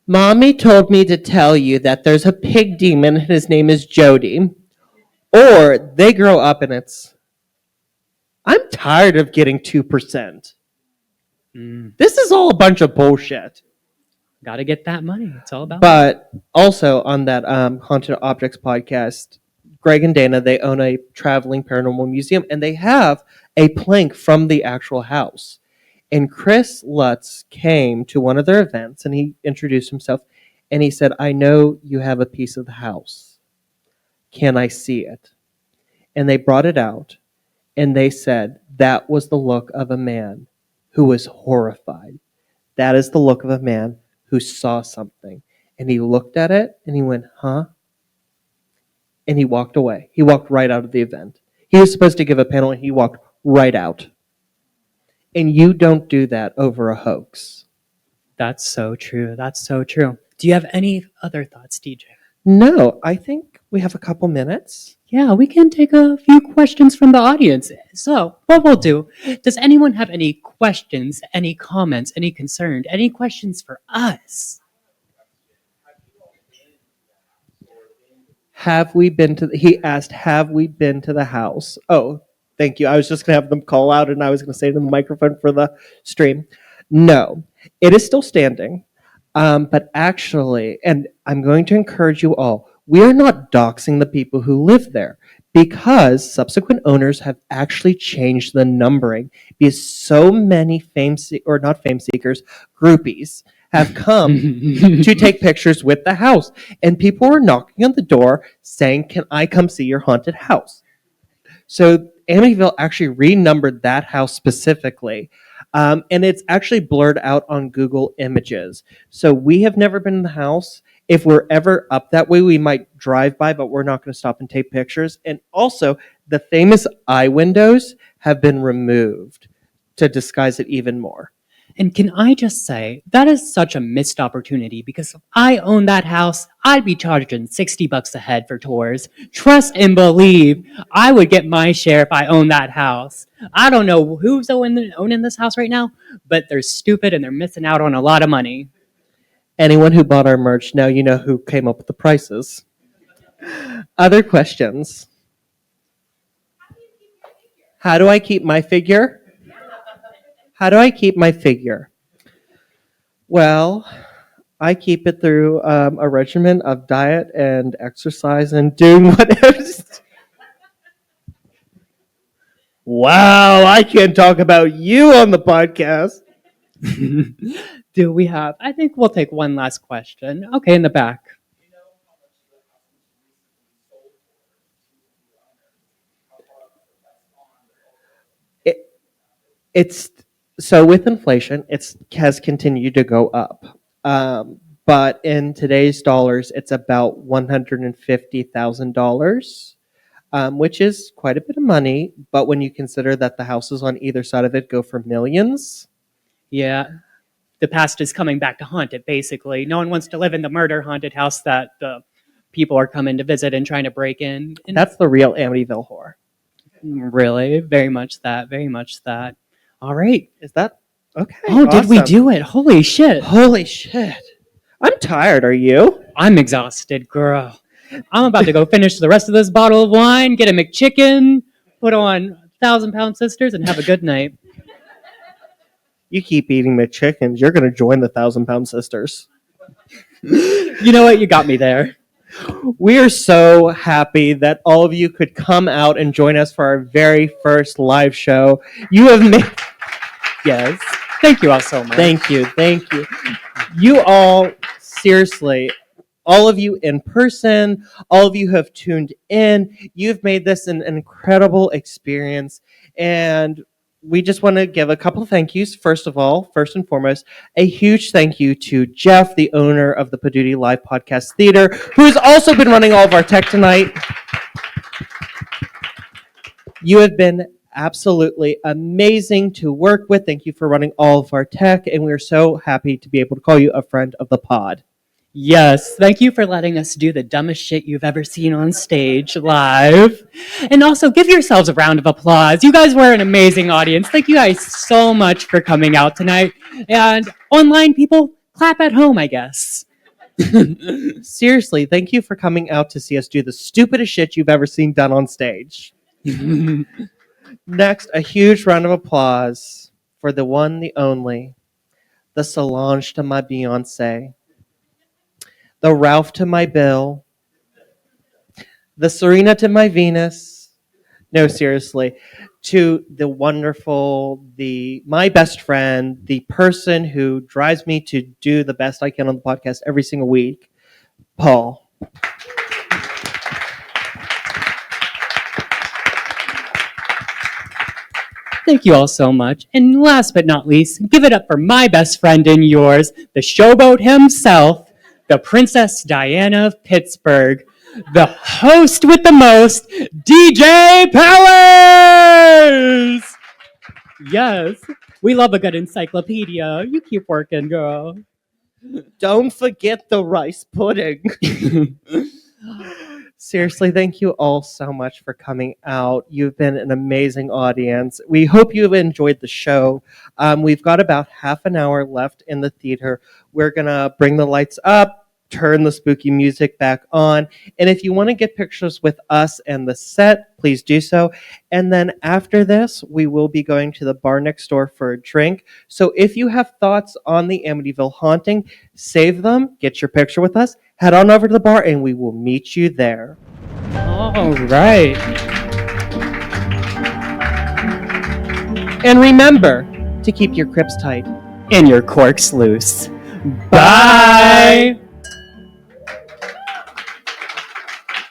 Mommy told me to tell you that there's a pig demon and his name is Jody, or they grow up and it's, I'm tired of getting 2%. This is all a bunch of bullshit. Got to get that money. It's all about But also on that Haunted Objects podcast, Greg and Dana, they own a traveling paranormal museum, and they have a plank from the actual house. And Chris Lutz came to one of their events, and he introduced himself, and he said, I know you have a piece of the house. Can I see it? And they brought it out, and they said that was the look of a man who was horrified. That is the look of a man who saw something. And he looked at it, and he went, huh? And he walked away. He walked right out of the event. He was supposed to give a panel and he walked right out. And you don't do that over a hoax. That's so true. That's so true. Do you have any other thoughts, DJ? No, I think we have a couple minutes. Yeah, we can take a few questions from the audience. So, what we'll do, does anyone have any questions, any comments, any concern, any questions for us? Have we been to he asked, have we been to the house? Oh, thank you. I was just going to have them call out and I was going to say it in the microphone for the stream. No, it is still standing. But actually, and I'm going to encourage you all, we are not doxing the people who live there because subsequent owners have actually changed the numbering because so many not fame seekers, groupies have come to take pictures with the house. And people were knocking on the door saying, can I come see your haunted house? So Amityville actually renumbered that house specifically. And it's actually blurred out on Google Images. So we have never been in the house. If we're ever up that way, we might drive by, but we're not going to stop and take pictures. And also, the famous eye windows have been removed to disguise it even more. And can I just say, that is such a missed opportunity because if I owned that house, I'd be charging $60 a head for tours. Trust and believe, I would get my share if I owned that house. I don't know who's owning this house right now, but they're stupid and they're missing out on a lot of money. Anyone who bought our merch, now you know who came up with the prices. Other questions? How do I keep my figure? How do I keep my figure? Well, I keep it through a regimen of diet and exercise and doing whatever. Wow, I can't talk about you on the podcast. Do we have? I think we'll take one last question. Okay, in the back. It's so with inflation, it has continued to go up. But in today's dollars, it's about $150,000, which is quite a bit of money. But when you consider that the houses on either side of it go for millions, Yeah, the past is coming back to haunt it, basically. No one wants to live in the murder haunted house that the people are coming to visit and trying to break in. And that's the real Amityville horror. really, very much that, very much that. All right. Is that okay? Oh, did we awesome. do it? Holy shit. Holy shit. I'm tired. Are you? I'm exhausted, girl. I'm about to go finish the rest of this bottle of wine, get a McChicken, put on 1,000-pound sisters, and have a good night. You keep eating McChickens, you're going to join the 1,000-pound sisters. You know what? You got me there. We are so happy that all of you could come out and join us for our very first live show. You have made... Yes. Thank you all so much. Thank you. Thank you. You all, seriously, all of you in person, all of you who have tuned in, you've made this an incredible experience. And we just want to give a couple of thank yous. First and foremost, a huge thank you to Jeff, the owner of the Paduti Live Podcast Theater, who has also been running all of our tech tonight. You have been absolutely amazing to work with. Thank you for running all of our tech, and we're so happy to be able to call you a friend of the pod. Yes, thank you for letting us do the dumbest shit you've ever seen on stage live. And also, give yourselves a round of applause. You guys were an amazing audience. Thank you guys so much for coming out tonight. And online people, clap at home, I guess. Seriously, thank you for coming out to see us do the stupidest shit you've ever seen done on stage. Next, a huge round of applause for the one, the only, the Solange to my Beyonce, the Ralph to my Bill, the Serena to my Venus. No, seriously, to the wonderful, my best friend, the person who drives me to do the best I can on the podcast every single week, Paul. Thank you all so much. And last but not least, give it up for my best friend and yours, the showboat himself, the Princess Diana of Pittsburgh. the host with the most, DJ Powers! Yes, we love a good encyclopedia. You keep working, girl. Don't forget the rice pudding. Seriously, thank you all so much for coming out. You've been an amazing audience. We hope you've enjoyed the show. We've got about half an hour left in the theater. We're going to bring the lights up, turn the spooky music back on. And if you want to get pictures with us and the set, please do so. And then after this, we will be going to the bar next door for a drink. So if you have thoughts on the Amityville haunting, save them, get your picture with us, head on over to the bar, and we will meet you there. All right. And remember to keep your crips tight. And your corks loose. Bye!